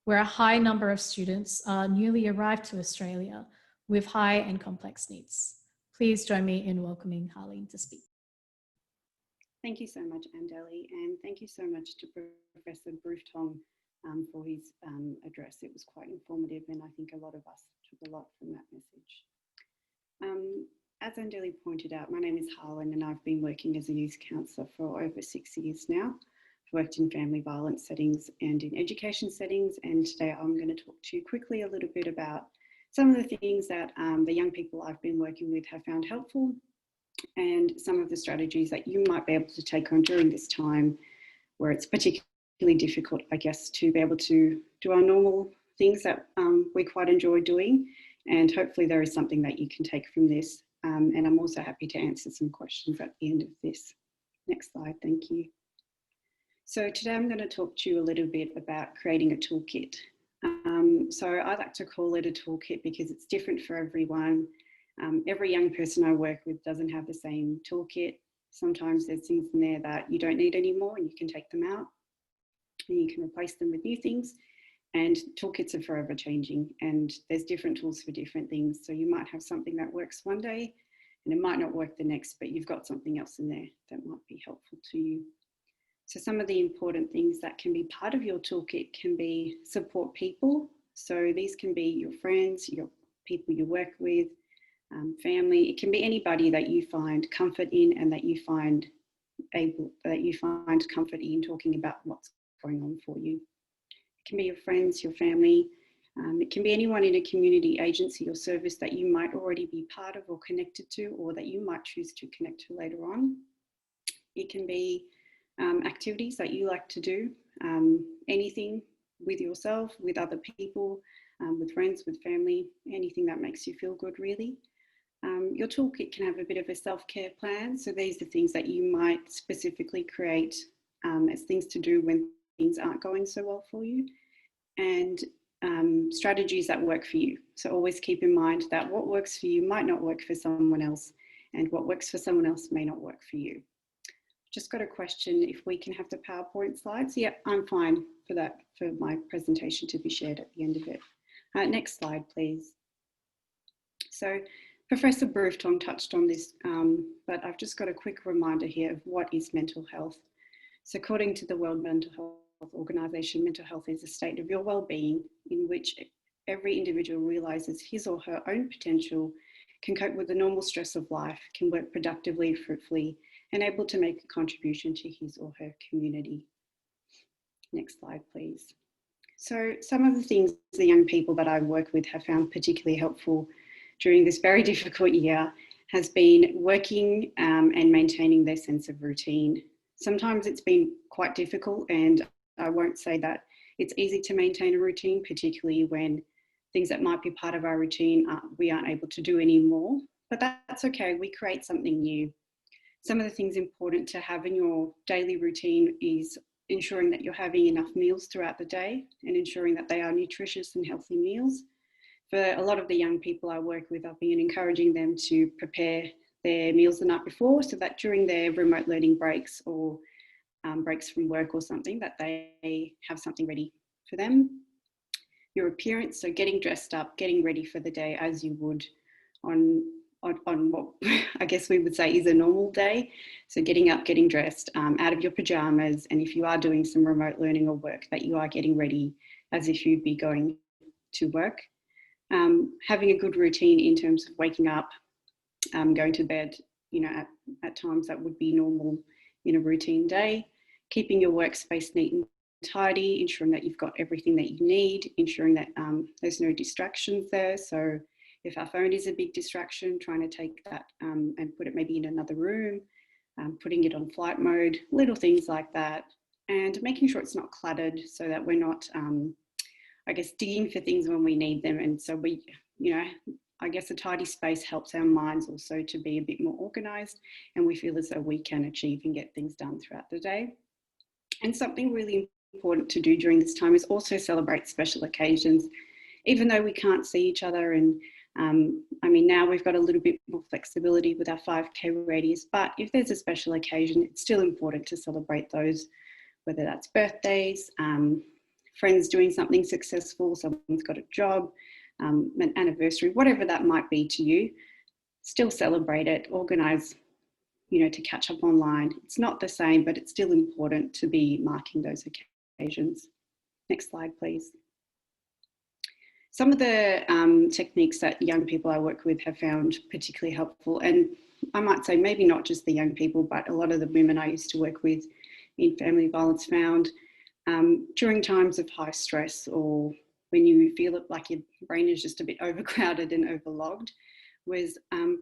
where a high number of students are newly arrived to Australia with high and complex needs. Please join me in welcoming Harleen to speak. Thank you so much, Andeli, and thank you so much to Professor Bruce-Tom for his address. It was quite informative, and I think a lot of us took a lot from that message. As Andeli pointed out, my name is Harleen, and I've been working as a youth counsellor for over 6 years now. I've worked in family violence settings and in education settings, and today I'm going to talk to you quickly a little bit about some of the things that the young people I've been working with have found helpful, and some of the strategies that you might be able to take on during this time where it's particularly difficult, I guess, to be able to do our normal things that we quite enjoy doing. And hopefully there is something that you can take from this. And I'm also happy to answer some questions at the end of this. Next slide, thank you. So today I'm going to talk to you a little bit about creating a toolkit. So I like to call it a toolkit because it's different for everyone. Every young person I work with doesn't have the same toolkit. Sometimes there's things in there that you don't need anymore and you can take them out and you can replace them with new things. And toolkits are forever changing, and there's different tools for different things. So you might have something that works one day and it might not work the next, but you've got something else in there that might be helpful to you. So some of the important things that can be part of your toolkit can be support people. So these can be your friends, your people you work with, family. It can be anybody that you find comfort in and that you find comfort in talking about what's going on for you. It can be your friends, your family. It can be anyone in a community agency or service that you might already be part of or connected to, or that you might choose to connect to later on. It can be activities that you like to do, anything with yourself, with other people, with friends, with family, anything that makes you feel good, really. Your toolkit can have a bit of a self-care plan. So these are things that you might specifically create as things to do when things aren't going so well for you, and strategies that work for you. So always keep in mind that what works for you might not work for someone else, and what works for someone else may not work for you. Just got a question if we can have the PowerPoint slides. Yeah, I'm fine for that, for my presentation to be shared at the end of it. Next slide, please. So Professor Bruce-Tom touched on this, but I've just got a quick reminder here of what is mental health. So according to the World Mental Health Organization, mental health is a state of your well-being in which every individual realizes his or her own potential, can cope with the normal stress of life, can work productively, fruitfully, and able to make a contribution to his or her community. Next slide, please. So some of the things the young people that I work with have found particularly helpful during this very difficult year has been working and maintaining their sense of routine. Sometimes it's been quite difficult, and I won't say that it's easy to maintain a routine, particularly when things that might be part of our routine we aren't able to do anymore, but that's okay, we create something new. Some of the things important to have in your daily routine is ensuring that you're having enough meals throughout the day and ensuring that they are nutritious and healthy meals. For a lot of the young people I work with, I've been encouraging them to prepare their meals the night before so that during their remote learning breaks or breaks from work or something, that they have something ready for them. Your appearance, so getting dressed up, getting ready for the day as you would on what I guess we would say is a normal day. So getting up, getting dressed, out of your pajamas, and if you are doing some remote learning or work, that you are getting ready as if you'd be going to work. Having a good routine in terms of waking up, going to bed, at times that would be normal in a routine day. Keeping your workspace neat and tidy, ensuring that you've got everything that you need, ensuring that there's no distractions there. So if our phone is a big distraction, trying to take that and put it maybe in another room, putting it on flight mode, little things like that, and making sure it's not cluttered so that we're not, I guess, digging for things when we need them. And so we, I guess a tidy space helps our minds also to be a bit more organized, and we feel as though we can achieve and get things done throughout the day. And something really important to do during this time is also celebrate special occasions, even though we can't see each other. And I mean, now we've got a little bit more flexibility with our 5K radius, but if there's a special occasion, it's still important to celebrate those, whether that's birthdays, friends doing something successful, someone's got a job, an anniversary, whatever that might be to you. Still celebrate it, organise, to catch up online. It's not the same, but it's still important to be marking those occasions. Next slide, please. Some of the techniques that young people I work with have found particularly helpful, and I might say maybe not just the young people, but a lot of the women I used to work with in family violence found during times of high stress, or when you feel it like your brain is just a bit overcrowded and overlogged, was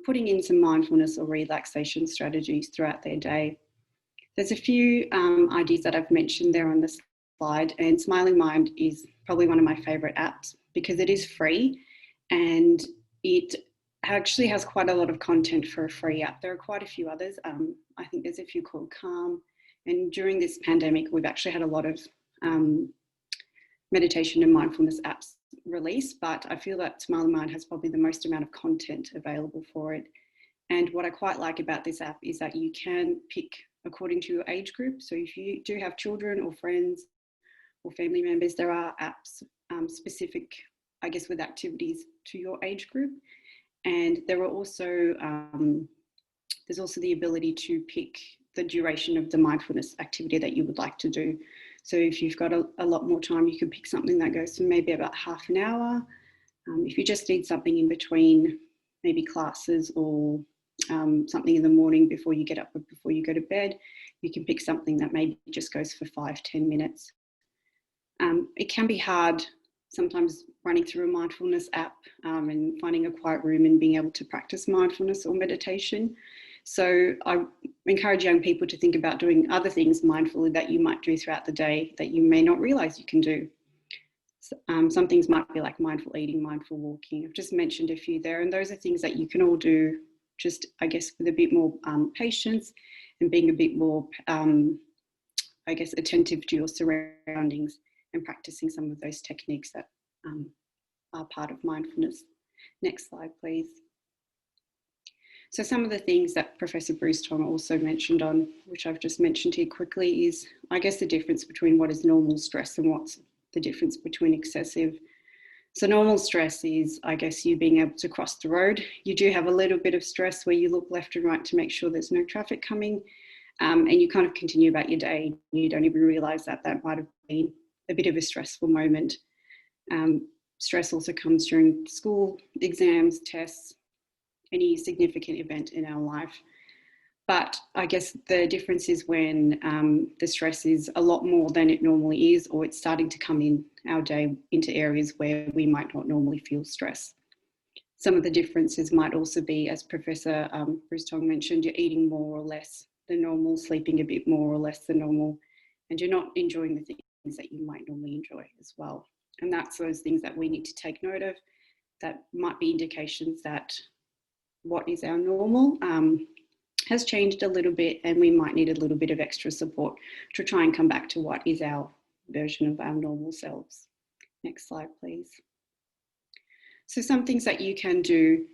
putting in some mindfulness or relaxation strategies throughout their day. There's a few ideas that I've mentioned there on the slide, and Smiling Mind is probably one of my favourite apps because it is free and it actually has quite a lot of content for a free app. There are quite a few others. I think there's a few called Calm, and during this pandemic we've actually had a lot of meditation and mindfulness apps released, but I feel that Smiling Mind has probably the most amount of content available for it. And what I quite like about this app is that you can pick according to your age group. So if you do have children or friends or family members, there are apps specific, I guess, with activities to your age group. And there are also, there's also the ability to pick the duration of the mindfulness activity that you would like to do. So if you've got a lot more time, you can pick something that goes for maybe about half an hour. If you just need something in between, maybe classes or something in the morning before you get up or before you go to bed, you can pick something that maybe just goes for 5-10 minutes. It can be hard sometimes running through a mindfulness app and finding a quiet room and being able to practice mindfulness or meditation. So I encourage young people to think about doing other things mindfully that you might do throughout the day that you may not realize you can do. Some things might be like mindful eating, mindful walking. I've just mentioned a few there, and those are things that you can all do just, I guess, with a bit more patience and being a bit more, I guess, attentive to your surroundings and practicing some of those techniques that are part of mindfulness. Next slide, please. So some of the things that Professor Bruce Tong also mentioned on, which I've just mentioned here quickly, is, I guess, the difference between what is normal stress and what's the difference between excessive. So normal stress is, I guess, you being able to cross the road. You do have a little bit of stress where you look left and right to make sure there's no traffic coming, and you kind of continue about your day. You don't even realise that that might have been a bit of a stressful moment. Stress also comes during school, exams, tests, any significant event in our life. But I guess the difference is when the stress is a lot more than it normally is, or it's starting to come in our day into areas where we might not normally feel stress. Some of the differences might also be, as Professor Bruce Tong mentioned, you're eating more or less than normal, sleeping a bit more or less than normal, and you're not enjoying the things that you might normally enjoy as well. And that's those things that we need to take note of that might be indications that what is our normal has changed a little bit, and we might need a little bit of extra support to try and come back to what is our version of our normal selves. Next slide, please. So some things that you can do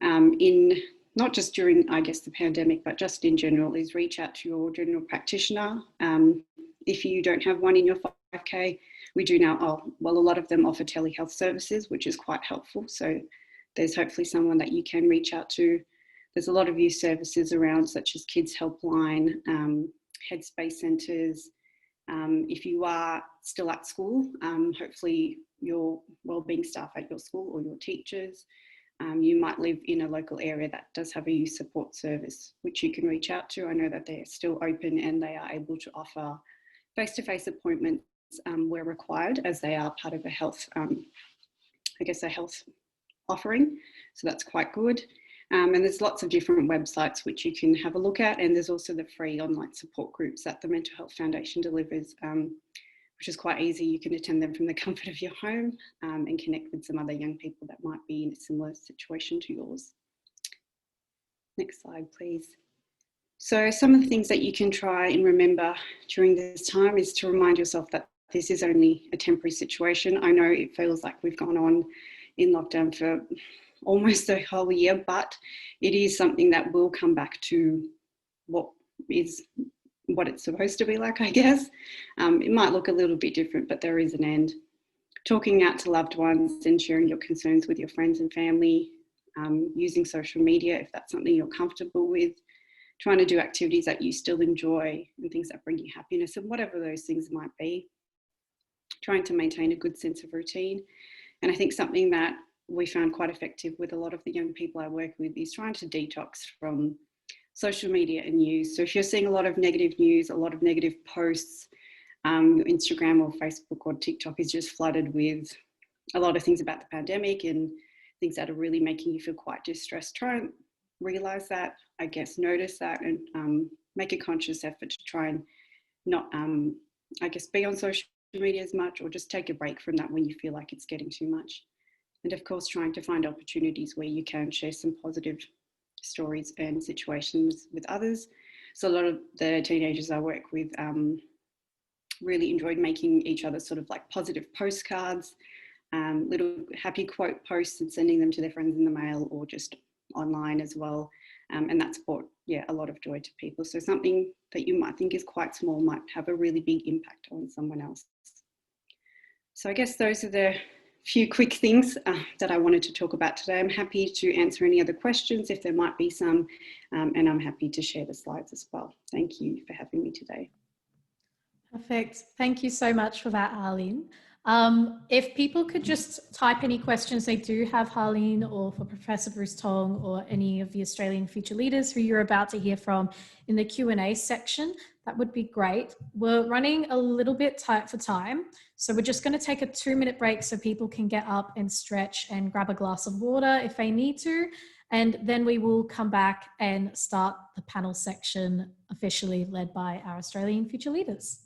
in not just during, I guess, the pandemic, but just in general, is reach out to your general practitioner. If you don't have one in your 5K, we do now, well, a lot of them offer telehealth services, which is quite helpful. So there's hopefully someone that you can reach out to. There's a lot of youth services around, such as Kids Helpline, Headspace centres. If you are still at school, hopefully your wellbeing staff at your school or your teachers. You might live in a local area that does have a youth support service, which you can reach out to. I know that they're still open and they are able to offer face-to-face appointments where required, as they are part of a health, I guess, a health offering. So that's quite good. And there's lots of different websites which you can have a look at. And there's also the free online support groups that the Mental Health Foundation delivers, which is quite easy. You can attend them from the comfort of your home and connect with some other young people that might be in a similar situation to yours. Next slide, please. So some of the things that you can try and remember during this time is to remind yourself that this is only a temporary situation. I know it feels like we've gone on in lockdown for almost a whole year, but it is something that will come back to what it's supposed to be like, I guess. It might look a little bit different, but there is an end. Talking out to loved ones and sharing your concerns with your friends and family, using social media if that's something you're comfortable with, trying to do activities that you still enjoy and things that bring you happiness, and whatever those things might be. Trying to maintain a good sense of routine. And I think something that we found quite effective with a lot of the young people I work with is trying to detox from social media and news. So if you're seeing a lot of negative news, a lot of negative posts, Instagram or Facebook or TikTok is just flooded with a lot of things about the pandemic and things that are really making you feel quite distressed. Try and realize that, I guess, notice that, and make a conscious effort to try and not, I guess, be on social media as much, or just take a break from that when you feel like it's getting too much. And of course, trying to find opportunities where you can share some positive stories and situations with others. So a lot of the teenagers I work with really enjoyed making each other sort of like positive postcards, little happy quote posts, and sending them to their friends in the mail or just online as well. And that's brought, a lot of joy to people. So something that you might think is quite small might have a really big impact on someone else. So I guess those are the few quick things that I wanted to talk about today. I'm happy to answer any other questions if there might be some, and I'm happy to share the slides as well. Thank you for having me today. Perfect. Thank you so much for that, Arlene. If people could just type any questions they do have, Harleen, or for Professor Bruce Tong, or any of the Australian future leaders who you're about to hear from in the Q&A section, that would be great. We're running a little bit tight for time, so we're just going to take a 2-minute break so people can get up and stretch and grab a glass of water if they need to. And then we will come back and start the panel section officially led by our Australian future leaders.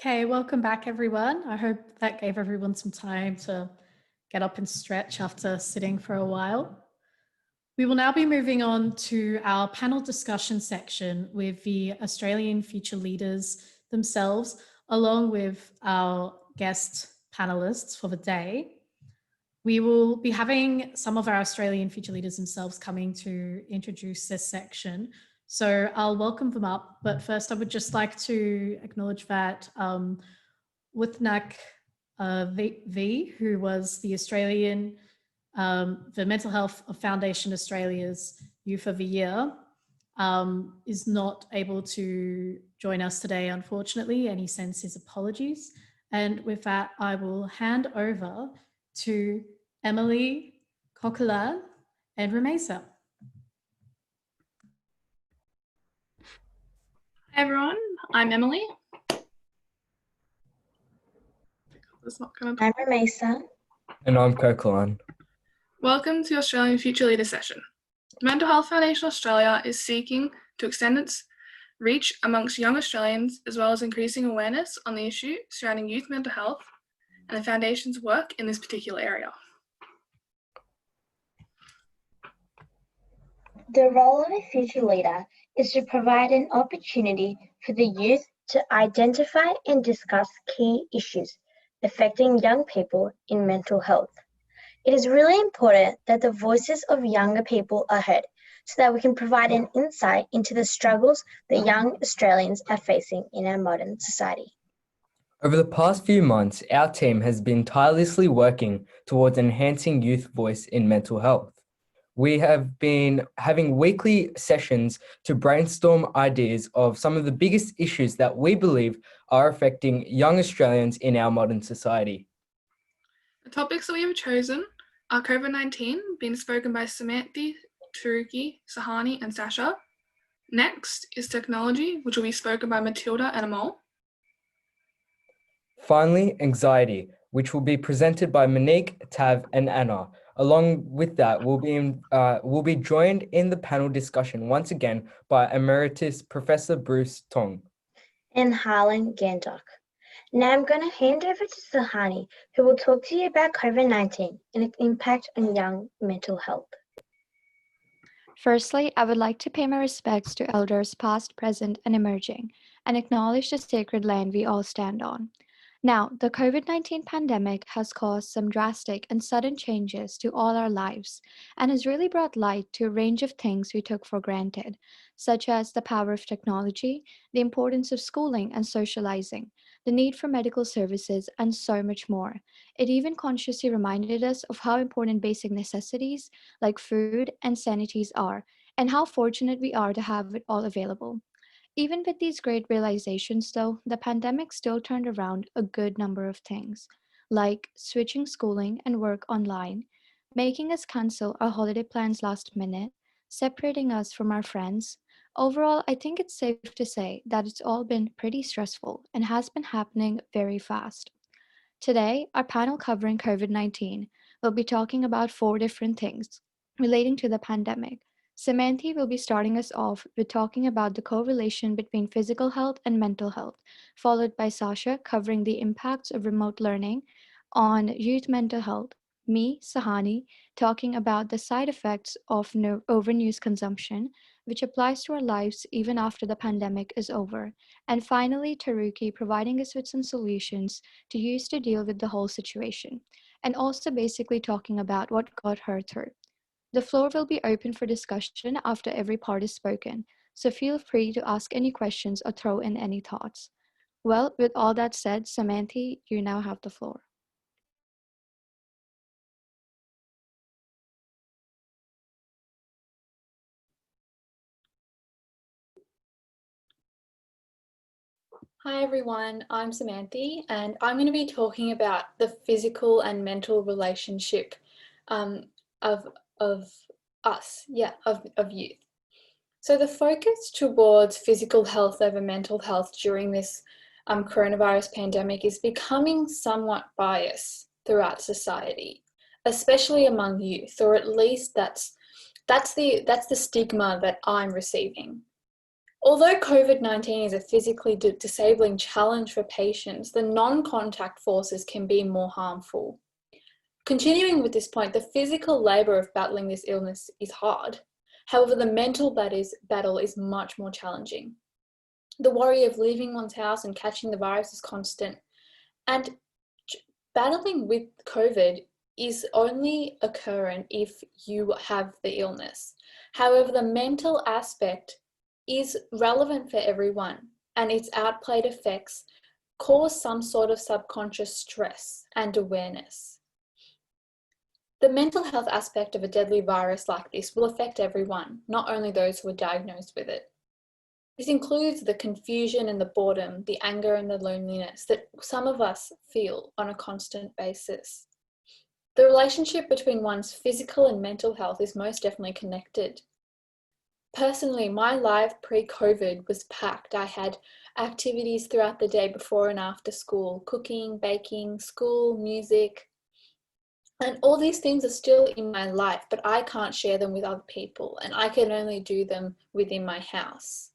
Okay, welcome back everyone. I hope that gave everyone some time to get up and stretch after sitting for a while. We will now be moving on to our panel discussion section with the Australian future leaders themselves, along with our guest panelists for the day. We will be having some of our Australian future leaders themselves coming to introduce this section. So I'll welcome them up. But first, I would just like to acknowledge that Withnak V, who was the Australian, the Mental Health Foundation Australia's Youth of the Year, is not able to join us today, unfortunately, and he sends his apologies. And with that, I will hand over to Emily Coquelin and Ramesa. Hi everyone, I'm Emily. I'm Ramesa. And I'm Coquelin. Welcome to the Australian Future Leader session. The Mental Health Foundation Australia is seeking to extend its reach amongst young Australians, as well as increasing awareness on the issue surrounding youth mental health and the Foundation's work in this particular area. The role of a future leader is to provide an opportunity for the youth to identify and discuss key issues affecting young people in mental health. It is really important that the voices of younger people are heard so that we can provide an insight into the struggles that young Australians are facing in our modern society. Over the past few months, our team has been tirelessly working towards enhancing youth voice in mental health. We have been having weekly sessions to brainstorm ideas of some of the biggest issues that we believe are affecting young Australians in our modern society. The topics that we have chosen are COVID-19, being spoken by Samantha, Taruki, Sahani, and Sasha. Next is technology, which will be spoken by Matilda and Amol. Finally, anxiety, which will be presented by Monique, Tav, and Anna. Along with that, we'll be joined in the panel discussion once again by Emeritus Professor Bruce Tong and Harlan Gandock. Now I'm going to hand over to Sahani, who will talk to you about COVID-19 and its impact on young mental health. Firstly, I would like to pay my respects to elders past, present, and emerging, and acknowledge the sacred land we all stand on. Now, the COVID-19 pandemic has caused some drastic and sudden changes to all our lives and has really brought light to a range of things we took for granted, such as the power of technology, the importance of schooling and socializing, the need for medical services, and so much more. It even consciously reminded us of how important basic necessities like food and sanities are, and how fortunate we are to have it all available. Even with these great realizations, though, the pandemic still turned around a good number of things, like switching schooling and work online, making us cancel our holiday plans last minute, separating us from our friends. Overall, I think it's safe to say that it's all been pretty stressful and has been happening very fast. Today, our panel covering COVID-19 will be talking about 4 different things relating to the pandemic. Samantha will be starting us off with talking about the correlation between physical health and mental health, followed by Sasha covering the impacts of remote learning on youth mental health. Me, Sahani, talking about the side effects of overnews consumption, which applies to our lives even after the pandemic is over. And finally, Taruki providing us with some solutions to use to deal with the whole situation, and also basically talking about what got her through. The floor will be open for discussion after every part is spoken, so feel free to ask any questions or throw in any thoughts. Well, with all that said, Samantha, you now have the floor. Hi everyone, I'm Samantha and I'm going to be talking about the physical and mental relationship of us, of youth. So the focus towards physical health over mental health during this coronavirus pandemic is becoming somewhat biased throughout society, especially among youth, or at least that's the stigma that I'm receiving. Although COVID-19 is a physically disabling challenge for patients, the non-contact forces can be more harmful. Continuing with this point, the physical labour of battling this illness is hard. However, the mental battle is much more challenging. The worry of leaving one's house and catching the virus is constant. And battling with COVID is only occurrent if you have the illness. However, the mental aspect is relevant for everyone, and its outplayed effects cause some sort of subconscious stress and awareness. The mental health aspect of a deadly virus like this will affect everyone, not only those who are diagnosed with it. This includes the confusion and the boredom, the anger and the loneliness that some of us feel on a constant basis. The relationship between one's physical and mental health is most definitely connected. Personally, my life pre-COVID was packed. I had activities throughout the day before and after school, cooking, baking, school, music. And all these things are still in my life, but I can't share them with other people, and I can only do them within my house.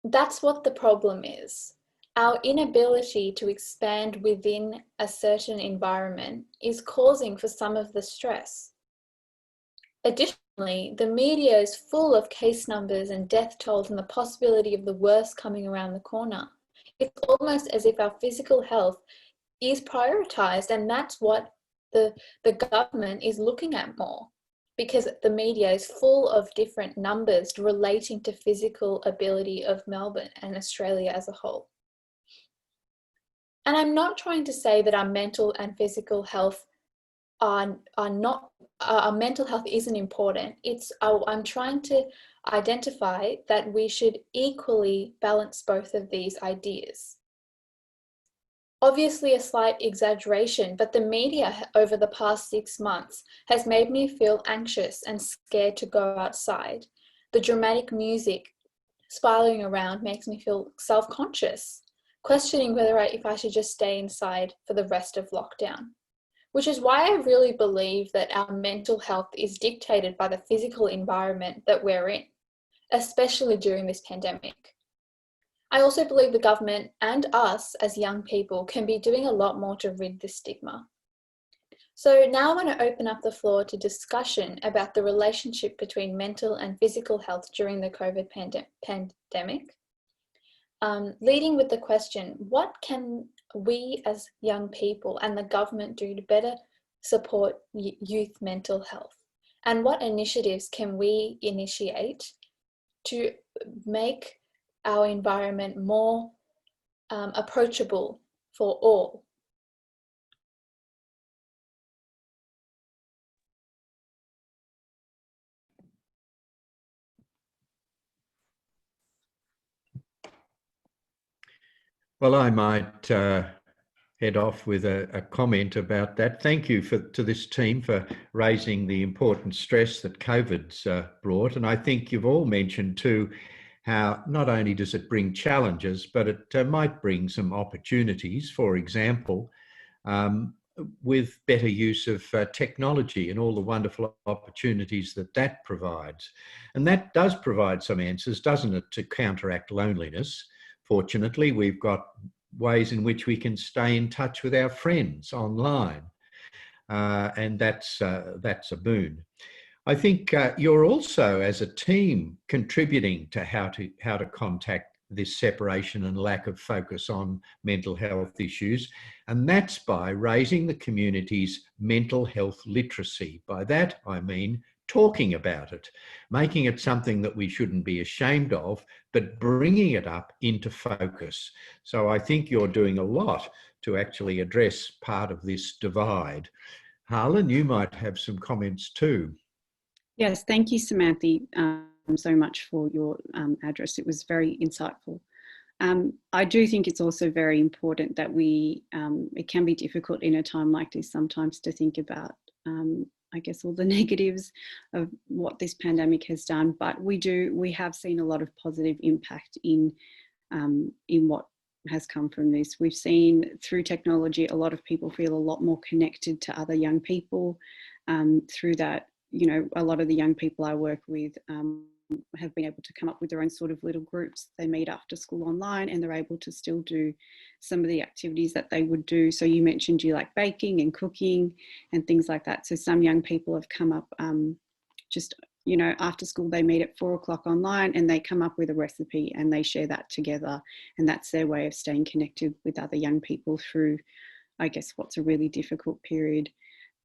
That's what the problem is. Our inability to expand within a certain environment is causing for some of the stress. Additionally, the media is full of case numbers and death tolls and the possibility of the worst coming around the corner. It's almost as if our physical health is prioritized, and that's what the government is looking at more, because the media is full of different numbers relating to physical ability of Melbourne and Australia as a whole. And I'm not trying to say that our mental and physical health are not, our mental health isn't important. I'm trying to identify that we should equally balance both of these ideas. Obviously a slight exaggeration, but the media over the past 6 months has made me feel anxious and scared to go outside. The dramatic music spiraling around makes me feel self-conscious, questioning whether if I should just stay inside for the rest of lockdown. Which is why I really believe that our mental health is dictated by the physical environment that we're in, especially during this pandemic. I also believe the government and us as young people can be doing a lot more to rid the stigma. So now I want to open up the floor to discussion about the relationship between mental and physical health during the COVID pandemic. Leading with the question, what can we as young people and the government do to better support youth mental health? And what initiatives can we initiate to make our environment more approachable for all? Well, I might head off with a comment about that. Thank you to this team for raising the important stress that COVID's brought. And I think you've all mentioned too how not only does it bring challenges, but it might bring some opportunities. For example, with better use of technology and all the wonderful opportunities that provides. And that does provide some answers, doesn't it, to counteract loneliness. Fortunately, we've got ways in which we can stay in touch with our friends online, and that's a boon. I think you're also, as a team, contributing to how to contact this separation and lack of focus on mental health issues, and that's by raising the community's mental health literacy. By that, I mean talking about it, making it something that we shouldn't be ashamed of, but bringing it up into focus. So I think you're doing a lot to actually address part of this divide. Harlan, you might have some comments too. Yes, thank you, Samantha, so much for your address. It was very insightful. I do think it's also very important that it can be difficult in a time like this sometimes to think about I guess all the negatives of what this pandemic has done, but we have seen a lot of positive impact in what has come from this. We've seen through technology, a lot of people feel a lot more connected to other young people. Through that, you know, a lot of the young people I work with have been able to come up with their own sort of little groups. They meet after school online, and they're able to still do some of the activities that they would do. So you mentioned you like baking and cooking and things like that. So some young people have come up just, you know, after school they meet at 4 o'clock online, and they come up with a recipe and they share that together. And that's their way of staying connected with other young people through, I guess, what's a really difficult period.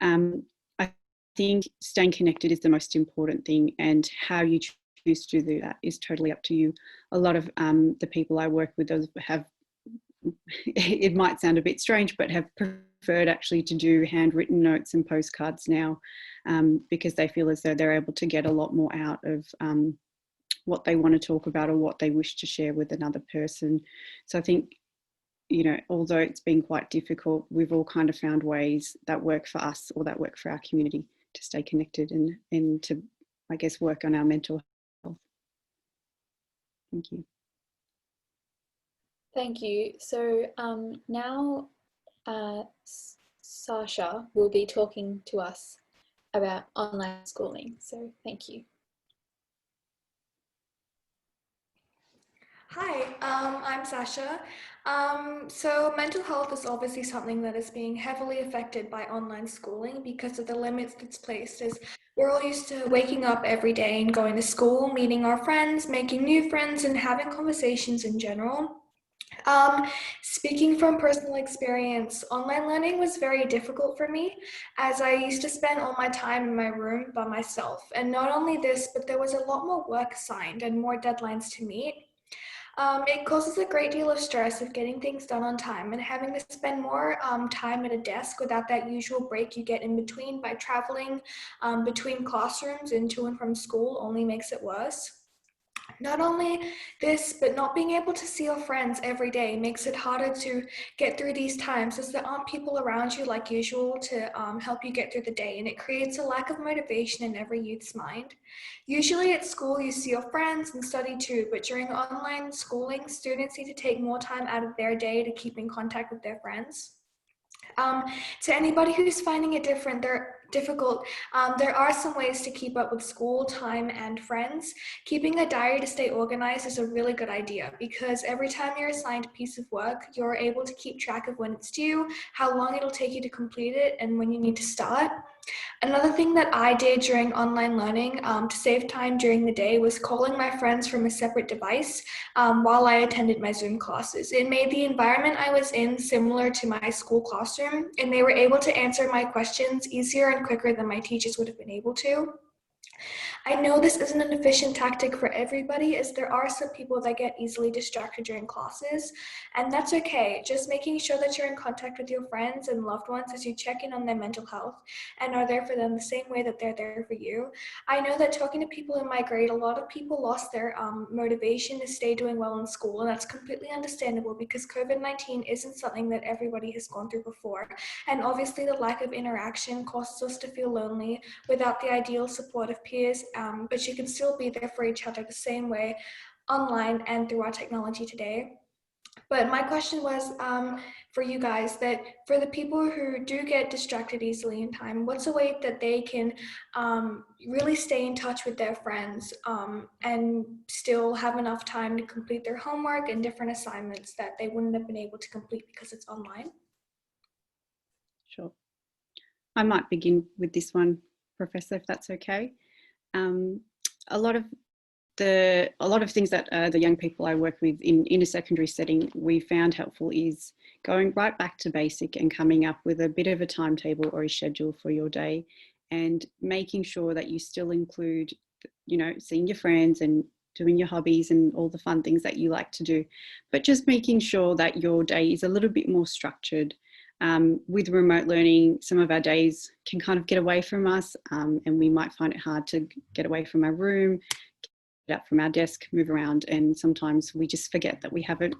I think staying connected is the most important thing, and how you choose to do that is totally up to you. A lot of the people I work with have, it might sound a bit strange, but have preferred actually to do handwritten notes and postcards now, because they feel as though they're able to get a lot more out of what they want to talk about or what they wish to share with another person. So I think, you know, although it's been quite difficult, we've all kind of found ways that work for us or that work for our community to stay connected and to, I guess, work on our mental health. Thank you. Thank you. So now Sasha will be talking to us about online schooling. So thank you. Hi, I'm Sasha. So mental health is obviously something that is being heavily affected by online schooling because of the limits it's placed, as we're all used to waking up every day and going to school, meeting our friends, making new friends, and having conversations in general. Speaking from personal experience, online learning was very difficult for me, as I used to spend all my time in my room by myself. And not only this, but there was a lot more work assigned and more deadlines to meet. It causes a great deal of stress of getting things done on time and having to spend more time at a desk without that usual break you get in between by traveling between classrooms and to and from school only makes it worse. Not only this, but not being able to see your friends every day makes it harder to get through these times, as there aren't people around you like usual to help you get through the day, and it creates a lack of motivation in every youth's mind. Usually at school you see your friends and study too, but during online schooling, students need to take more time out of their day to keep in contact with their friends. To anybody who's finding it difficult, there are some ways to keep up with school, time, and friends. Keeping a diary to stay organized is a really good idea, because every time you're assigned a piece of work, you're able to keep track of when it's due, how long it'll take you to complete it, and when you need to start. Another thing that I did during online learning to save time during the day was calling my friends from a separate device while I attended my Zoom classes. It made the environment I was in similar to my school classroom, and they were able to answer my questions easier and quicker than my teachers would have been able to. I know this isn't an efficient tactic for everybody, as there are some people that get easily distracted during classes, and that's okay. Just making sure that you're in contact with your friends and loved ones as you check in on their mental health and are there for them the same way that they're there for you. I know that talking to people in my grade, a lot of people lost their motivation to stay doing well in school, and that's completely understandable because COVID-19 isn't something that everybody has gone through before, and obviously the lack of interaction causes us to feel lonely without the ideal support of peers, but you can still be there for each other the same way online and through our technology today. But my question was for you guys, that for the people who do get distracted easily in time, what's a way that they can really stay in touch with their friends and still have enough time to complete their homework and different assignments that they wouldn't have been able to complete because it's online? Sure. I might begin with this one, Professor, if that's okay. A lot of things that the young people I work with in a secondary setting we found helpful is going right back to basic and coming up with a bit of a timetable or a schedule for your day, and making sure that you still include, you know, seeing your friends and doing your hobbies and all the fun things that you like to do, but just making sure that your day is a little bit more structured. With remote learning, some of our days can kind of get away from us, and we might find it hard to get away from our room, get up from our desk, move around, and sometimes we just forget that we haven't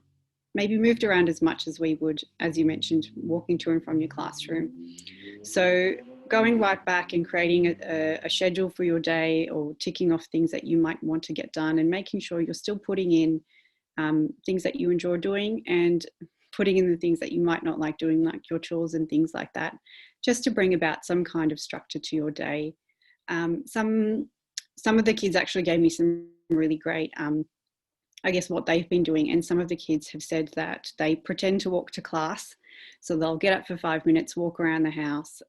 maybe moved around as much as we would, as you mentioned, walking to and from your classroom. So going right back and creating a schedule for your day, or ticking off things that you might want to get done, and making sure you're still putting in things that you enjoy doing, and putting in the things that you might not like doing, like your chores and things like that, just to bring about some kind of structure to your day. Some some of the kids actually gave me some really great, I guess, what they've been doing. And some of the kids have said that they pretend to walk to class. So they'll get up for 5 minutes, walk around the house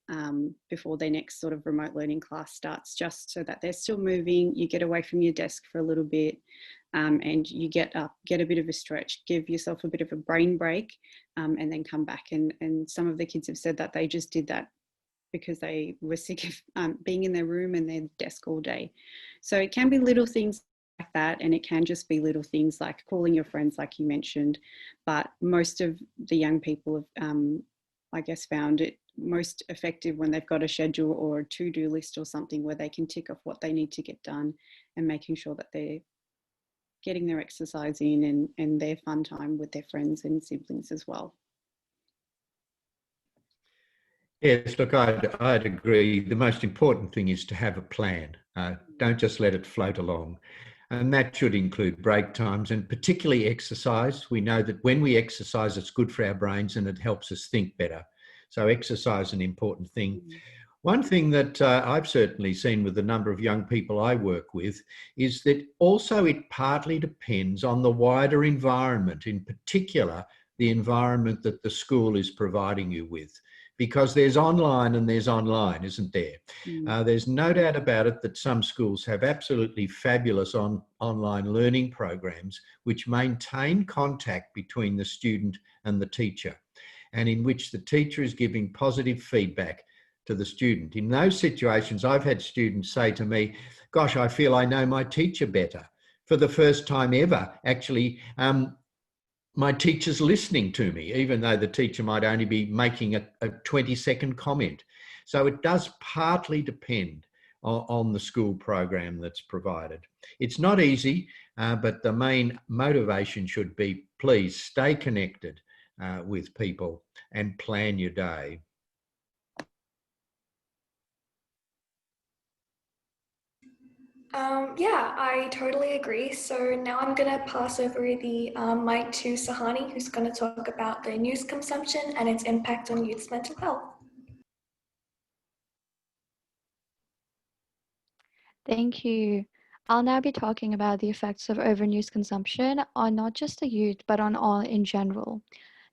before their next sort of remote learning class starts, just so that they're still moving. You get away from your desk for a little bit and you get up, get a bit of a stretch, give yourself a bit of a brain break and then come back. And some of the kids have said that they just did that because they were sick of being in their room and their desk all day. So it can be little things like that, and it can just be little things like calling your friends, like you mentioned. But most of the young people have, I guess, found it most effective when they've got a schedule or a to-do list or something where they can tick off what they need to get done and making sure that they're getting their exercise in and their fun time with their friends and siblings as well. Yes, look, I'd agree. The most important thing is to have a plan. Don't just let it float along. And that should include break times and particularly exercise. We know that when we exercise, it's good for our brains and it helps us think better. So exercise is an important thing. One thing that I've certainly seen with the number of young people I work with is that also it partly depends on the wider environment, in particular, the environment that the school is providing you with. Because there's online and there's online, isn't there? There's no doubt about it that some schools have absolutely fabulous online learning programs which maintain contact between the student and the teacher, and in which the teacher is giving positive feedback to the student. In those situations, I've had students say to me, gosh, I feel I know my teacher better. For the first time ever, actually, my teacher's listening to me, even though the teacher might only be making a 20-second comment. So it does partly depend on the school program that's provided. It's not easy, but the main motivation should be, please stay connected with people and plan your day. Yeah, I totally agree. So now I'm going to pass over the mic to Sahani, who's going to talk about the news consumption and its impact on youth's mental health. Thank you. I'll now be talking about the effects of overnews consumption on not just the youth, but on all in general.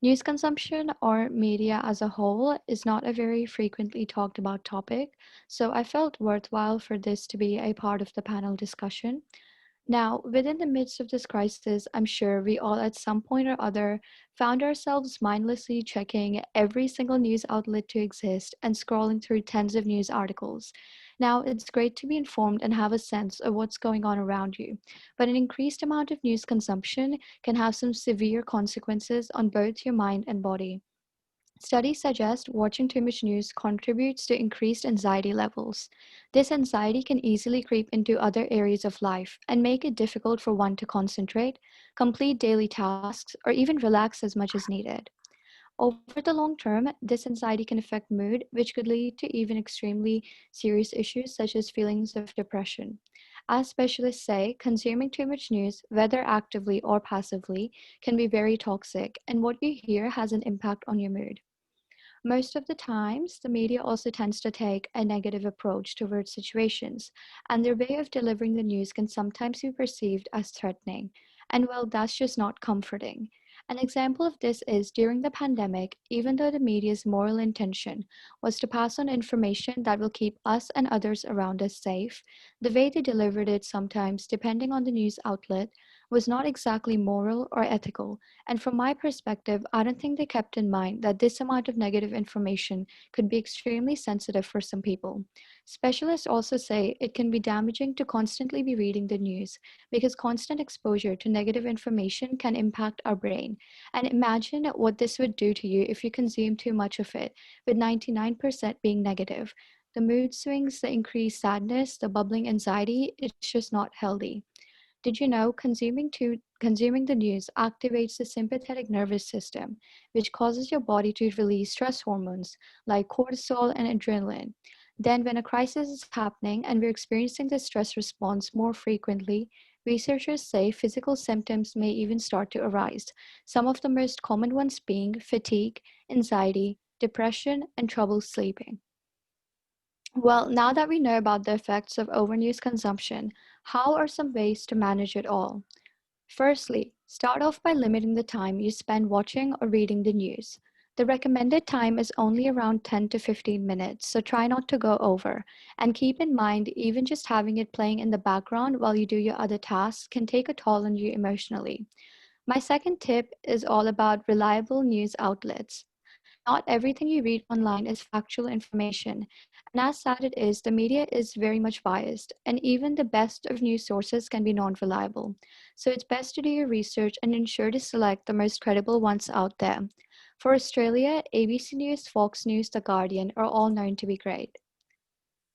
News consumption or media as a whole is not a very frequently talked about topic, so I felt worthwhile for this to be a part of the panel discussion. Now, within the midst of this crisis, I'm sure we all at some point or other found ourselves mindlessly checking every single news outlet to exist and scrolling through tens of news articles. Now, it's great to be informed and have a sense of what's going on around you, but an increased amount of news consumption can have some severe consequences on both your mind and body. Studies suggest watching too much news contributes to increased anxiety levels. This anxiety can easily creep into other areas of life and make it difficult for one to concentrate, complete daily tasks, or even relax as much as needed. Over the long term, this anxiety can affect mood, which could lead to even extremely serious issues such as feelings of depression. As specialists say, consuming too much news, whether actively or passively, can be very toxic, and what you hear has an impact on your mood. Most of the times, the media also tends to take a negative approach towards situations, and their way of delivering the news can sometimes be perceived as threatening. And well, that's just not comforting. An example of this is during the pandemic, even though the media's moral intention was to pass on information that will keep us and others around us safe, the way they delivered it sometimes, depending on the news outlet, was not exactly moral or ethical. And from my perspective, I don't think they kept in mind that this amount of negative information could be extremely sensitive for some people. Specialists also say it can be damaging to constantly be reading the news because constant exposure to negative information can impact our brain. And imagine what this would do to you if you consume too much of it, with 99% being negative. The mood swings, the increased sadness, the bubbling anxiety, it's just not healthy. Did you know consuming the news activates the sympathetic nervous system, which causes your body to release stress hormones like cortisol and adrenaline? Then, when a crisis is happening and we're experiencing the stress response more frequently, researchers say physical symptoms may even start to arise, some of the most common ones being fatigue, anxiety, depression, and trouble sleeping. Well, now that we know about the effects of overnews consumption, how are some ways to manage it all? Firstly, start off by limiting the time you spend watching or reading the news. The recommended time is only around 10 to 15 minutes, so try not to go over. And keep in mind, even just having it playing in the background while you do your other tasks can take a toll on you emotionally. My second tip is all about reliable news outlets. Not everything you read online is factual information, and as sad it is, the media is very much biased, and even the best of news sources can be non-reliable. So it's best to do your research and ensure to select the most credible ones out there. For Australia, ABC News, Fox News, The Guardian are all known to be great.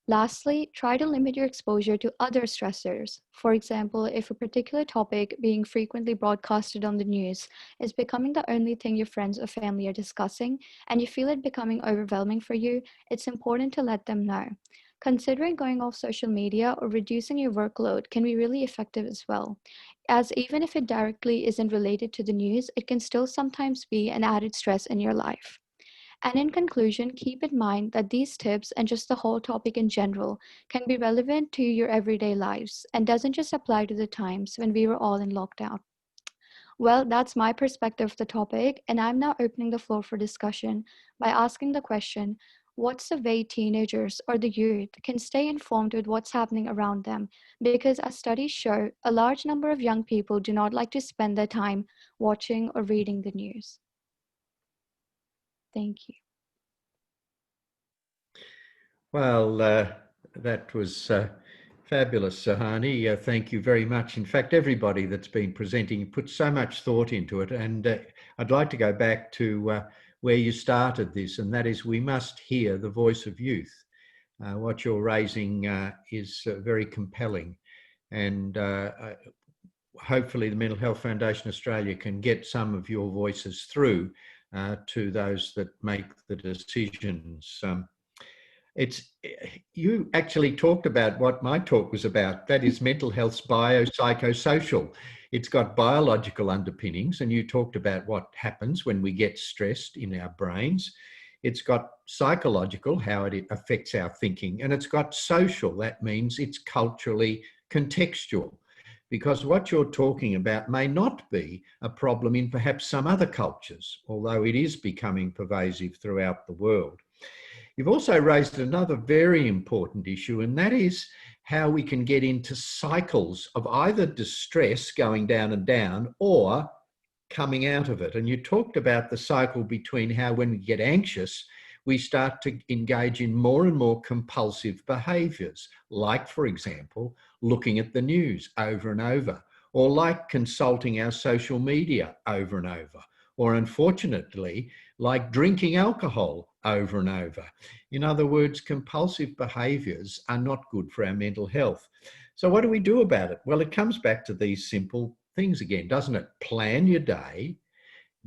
Lastly, try to limit your exposure to other stressors. For example, if a particular topic being frequently broadcasted on the news is becoming the only thing your friends or family are discussing, and you feel it becoming overwhelming for you, it's important to let them know. Considering going off social media or reducing your workload can be really effective as well, as even if it directly isn't related to the news, it can still sometimes be an added stress in your life. And in conclusion, keep in mind that these tips and just the whole topic in general can be relevant to your everyday lives and doesn't just apply to the times when we were all in lockdown. Well, that's my perspective of the topic, and I'm now opening the floor for discussion by asking the question, what's the way teenagers or the youth can stay informed with what's happening around them? Because as studies show, a large number of young people do not like to spend their time watching or reading the news. Thank you. Well, that was fabulous, Sahani. Thank you very much. In fact, everybody that's been presenting put so much thought into it. And I'd like to go back to where you started this, and that is we must hear the voice of youth. What you're raising is very compelling. And hopefully the Mental Health Foundation Australia can get some of your voices through to those that make the decisions. You actually talked about what my talk was about. That is mental health's biopsychosocial. It's got biological underpinnings, and you talked about what happens when we get stressed in our brains. It's got psychological, how it affects our thinking, and it's got social. That means it's culturally contextual, because what you're talking about may not be a problem in perhaps some other cultures, although it is becoming pervasive throughout the world. You've also raised another very important issue, and that is how we can get into cycles of either distress going down and down or coming out of it. And you talked about the cycle between how when we get anxious, we start to engage in more and more compulsive behaviours, like, for example, looking at the news over and over, or like consulting our social media over and over, or unfortunately, like drinking alcohol over and over. In other words, compulsive behaviours are not good for our mental health. So what do we do about it? Well, it comes back to these simple things again, doesn't it? Plan your day,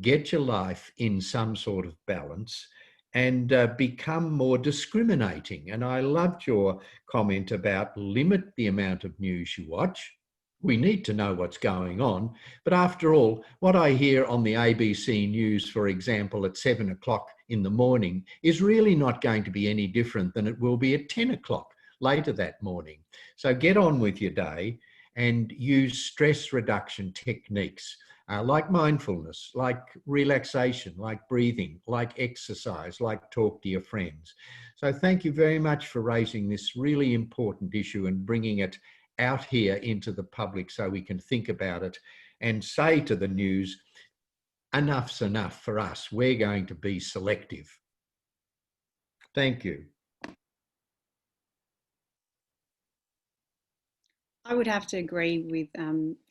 get your life in some sort of balance, and become more discriminating. And I loved your comment about limit the amount of news you watch. We need to know what's going on. But after all, what I hear on the ABC News, for example, at 7 o'clock in the morning is really not going to be any different than it will be at 10 o'clock later that morning. So get on with your day and use stress reduction techniques like mindfulness, like relaxation, like breathing, like exercise, like talk to your friends. So thank you very much for raising this really important issue and bringing it out here into the public so we can think about it and say to the news, enough's enough for us. We're going to be selective. Thank you. I would have to agree with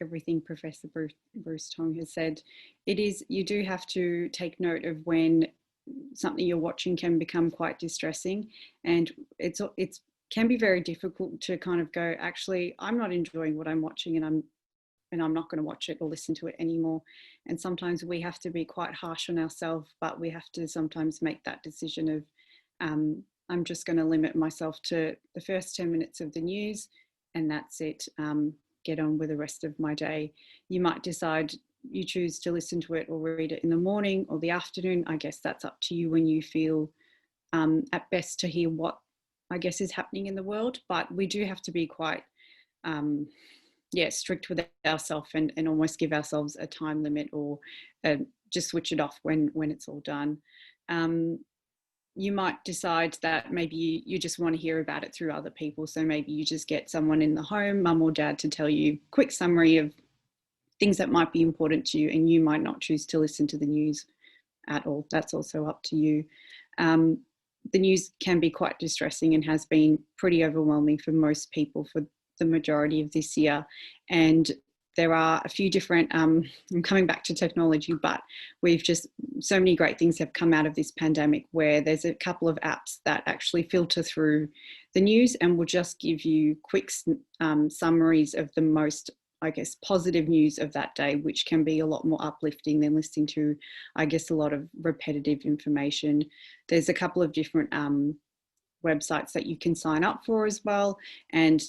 everything Professor Bruce Tong has said. You do have to take note of when something you're watching can become quite distressing, and it can be very difficult to kind of go, actually, I'm not enjoying what I'm watching, and I'm not going to watch it or listen to it anymore. And sometimes we have to be quite harsh on ourselves, but we have to sometimes make that decision of, I'm just going to limit myself to the first 10 minutes of the news, and that's it. Get on with the rest of my day. You might decide you choose to listen to it or read it in the morning or the afternoon. I guess that's up to you when you feel at best to hear what I guess, is happening in the world. But we do have to be quite, strict with ourselves and almost give ourselves a time limit, or just switch it off when it's all done. You might decide that maybe you just want to hear about it through other people. So maybe you just get someone in the home, mum or dad, to tell you a quick summary of things that might be important to you, and you might not choose to listen to the news at all. That's also up to you. The news can be quite distressing and has been pretty overwhelming for most people for the majority of this year. And there are a few different, I'm coming back to technology, but so many great things have come out of this pandemic, where there's a couple of apps that actually filter through the news and will just give you quick summaries of the most, I guess, positive news of that day, which can be a lot more uplifting than listening to, I guess, a lot of repetitive information. There's a couple of different websites that you can sign up for as well. And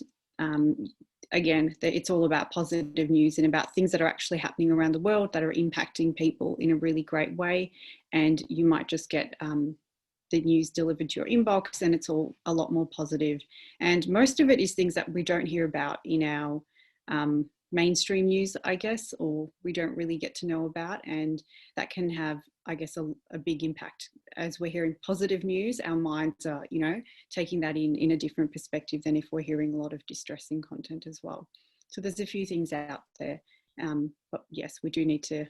again, it's all about positive news and about things that are actually happening around the world that are impacting people in a really great way. And you might just get the news delivered to your inbox, and it's all a lot more positive. And most of it is things that we don't hear about in our mainstream news, I guess, or we don't really get to know about. And that can have, I guess, a big impact. As we're hearing positive news, our minds are, taking that in a different perspective than if we're hearing a lot of distressing content as well. So there's a few things out there. But yes, we do need to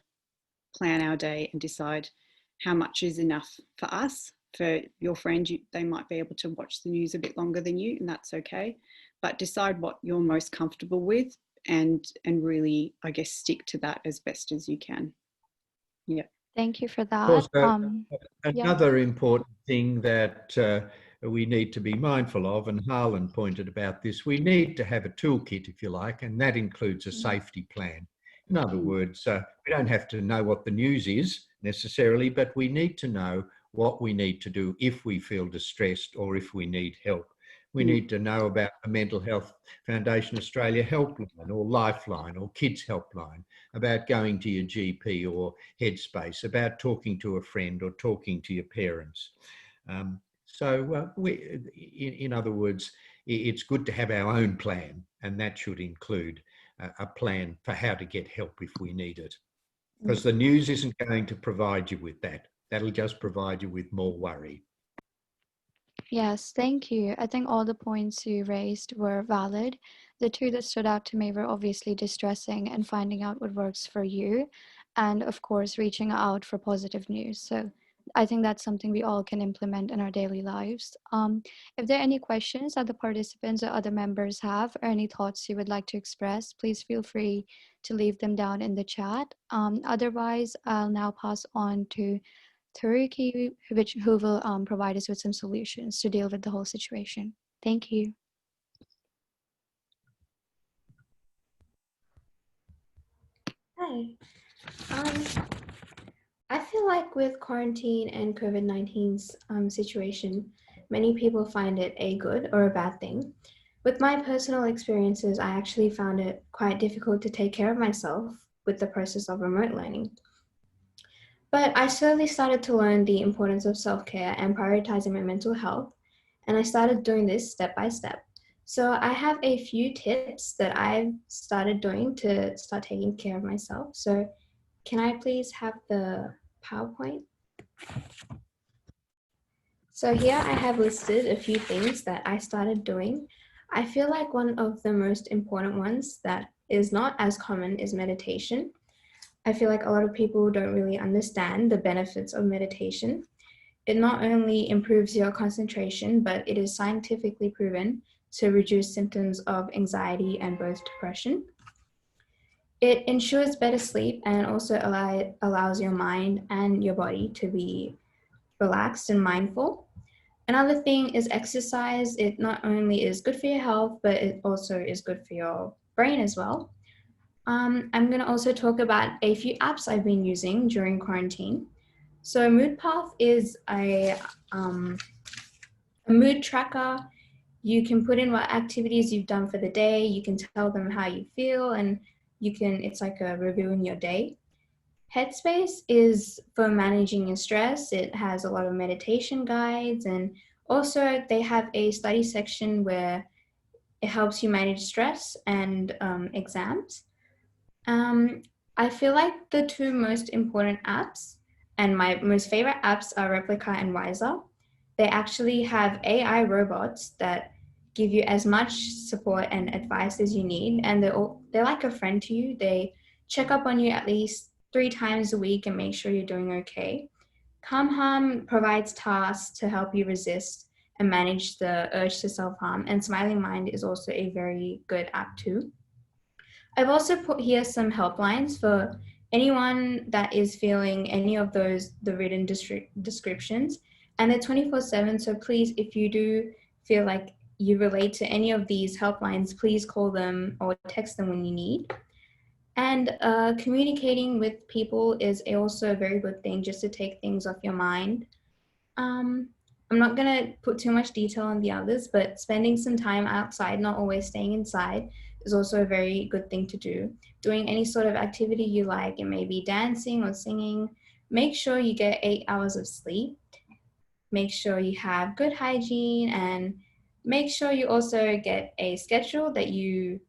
plan our day and decide how much is enough for us. For your friend, they might be able to watch the news a bit longer than you, and that's okay. But decide what you're most comfortable with, and really, I guess, stick to that as best as you can. Yeah. Thank you for that. Also, another important thing that we need to be mindful of, and Harlan pointed about this, we need to have a toolkit, if you like, and that includes a safety plan. In other words, we don't have to know what the news is necessarily, but we need to know what we need to do if we feel distressed or if we need help. We need to know about the Mental Health Foundation Australia helpline or lifeline or kids helpline, about going to your GP or Headspace, about talking to a friend or talking to your parents. In other words, it's good to have our own plan, and that should include a plan for how to get help if we need it. Because the news isn't going to provide you with that. That'll just provide you with more worry. Yes, thank you. I think all the points you raised were valid. The two that stood out to me were obviously distressing and finding out what works for you, and of course, reaching out for positive news. So I think that's something we all can implement in our daily lives. If there are any questions that the participants or other members have, or any thoughts you would like to express, please feel free to leave them down in the chat. Otherwise, I'll now pass on to Taruki, who will provide us with some solutions to deal with the whole situation. Thank you. Hi. I feel like with quarantine and COVID-19's situation, many people find it a good or a bad thing. With my personal experiences, I actually found it quite difficult to take care of myself with the process of remote learning. But I slowly started to learn the importance of self-care and prioritizing my mental health, and I started doing this step by step. So I have a few tips that I've started doing to start taking care of myself. So can I please have the PowerPoint? So here I have listed a few things that I started doing. I feel like one of the most important ones that is not as common is meditation. I feel like a lot of people don't really understand the benefits of meditation. It not only improves your concentration, but it is scientifically proven to reduce symptoms of anxiety and both depression. It ensures better sleep and also allows your mind and your body to be relaxed and mindful. Another thing is exercise. It not only is good for your health, but it also is good for your brain as well. I'm going to also talk about a few apps I've been using during quarantine. So MoodPath is a mood tracker. You can put in what activities you've done for the day. You can tell them how you feel, and it's like a review in your day. Headspace is for managing your stress. It has a lot of meditation guides and Also, they have a study section where it helps you manage stress and exams. I feel like the two most important apps and my most favorite apps are Replica and Wiser. They actually have AI robots that give you as much support and advice as you need, and they're like a friend to you. They check up on you at least 3 times a week and make sure you're doing okay. Calm Harm provides tasks to help you resist and manage the urge to self-harm, and Smiling Mind is also a very good app too. I've also put here some helplines for anyone that is feeling any of the written descriptions, and they're 24/7. So please, if you do feel like you relate to any of these helplines, please call them or text them when you need. And communicating with people is also a very good thing, just to take things off your mind. I'm not going to put too much detail on the others, but spending some time outside, not always staying inside, is also a very good thing to do. Doing any sort of activity you like, it may be dancing or singing. Make sure you get 8 hours of sleep. Make sure you have good hygiene, and make sure you also get a schedule that you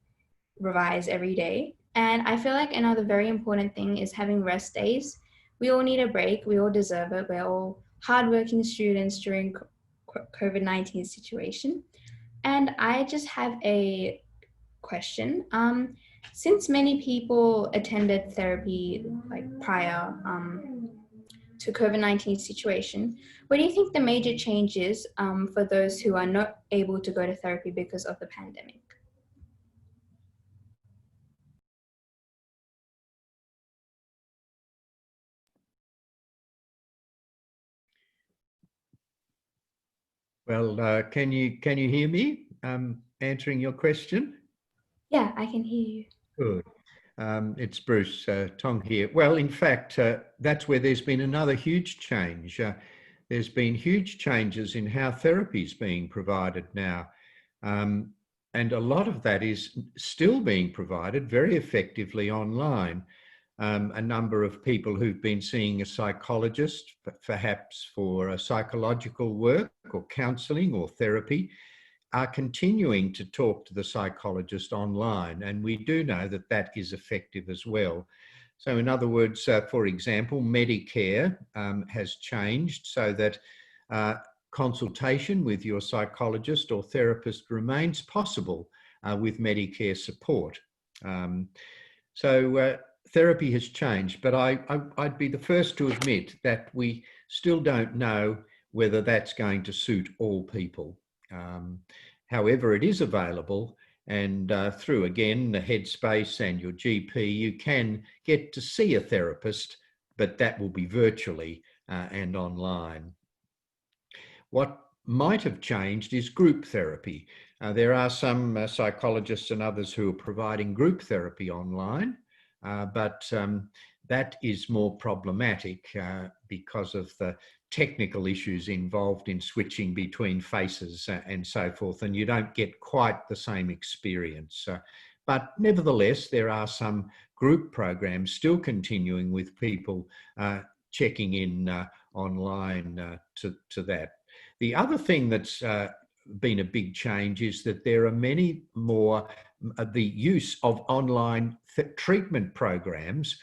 revise every day. And I feel like another very important thing is having rest days. We all need a break. We all deserve it. We're all hardworking students during COVID-19 situation. And I just have a question. Since many people attended therapy like prior to COVID-19 situation, what do you think the major change is for those who are not able to go to therapy because of the pandemic? Well, can you hear me answering your question? Yeah, I can hear you. Good. It's Bruce Tong here. Well, in fact, that's where there's been another huge change. There's been huge changes in how therapy is being provided now. And a lot of that is still being provided very effectively online. A number of people who've been seeing a psychologist, perhaps for psychological work or counselling or therapy, are continuing to talk to the psychologist online. And we do know that that is effective as well. So in other words, for example, Medicare has changed so that consultation with your psychologist or therapist remains possible with Medicare support. Therapy has changed, but I'd be the first to admit that we still don't know whether that's going to suit all people. However, it is available, and through, again, the Headspace and your GP, you can get to see a therapist, but that will be virtually and online. What might have changed is group therapy. There are some psychologists and others who are providing group therapy online, but that is more problematic because of the technical issues involved in switching between faces and so forth, and you don't get quite the same experience. But nevertheless, there are some group programs still continuing with people checking in online to that. The other thing that's been a big change is that there are many more the use of online treatment programs,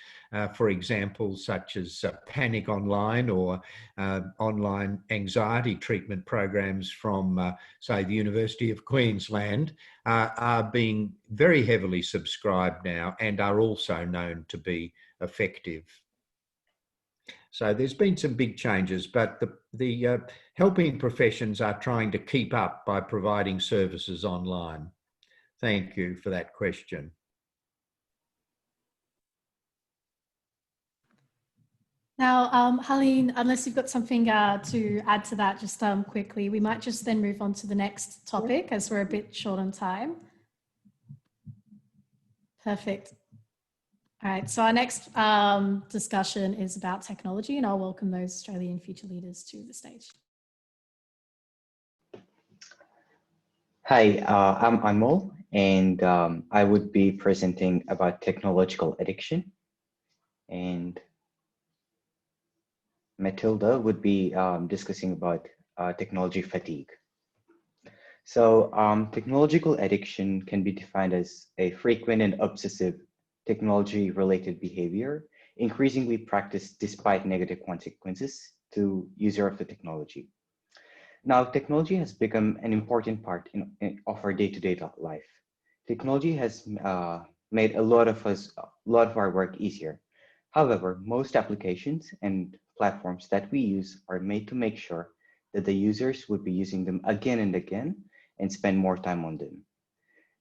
for example, such as Panic Online or online anxiety treatment programs from, say, the University of Queensland, are being very heavily subscribed now and are also known to be effective. So there's been some big changes, but the helping professions are trying to keep up by providing services online. Thank you for that question. Now, Helene, unless you've got something to add to that, just quickly, we might just then move on to the next topic as we're a bit short on time. Perfect. All right, so our next discussion is about technology, and I'll welcome those Australian future leaders to the stage. Hi, I'm Anmol, and I would be presenting about technological addiction. And Matilda would be discussing about technology fatigue. So technological addiction can be defined as a frequent and obsessive technology-related behavior, increasingly practiced despite negative consequences to user of the technology. Now, technology has become an important part of our day-to-day life. Technology has made a lot of our work easier. However, most applications and platforms that we use are made to make sure that the users would be using them again and again and spend more time on them.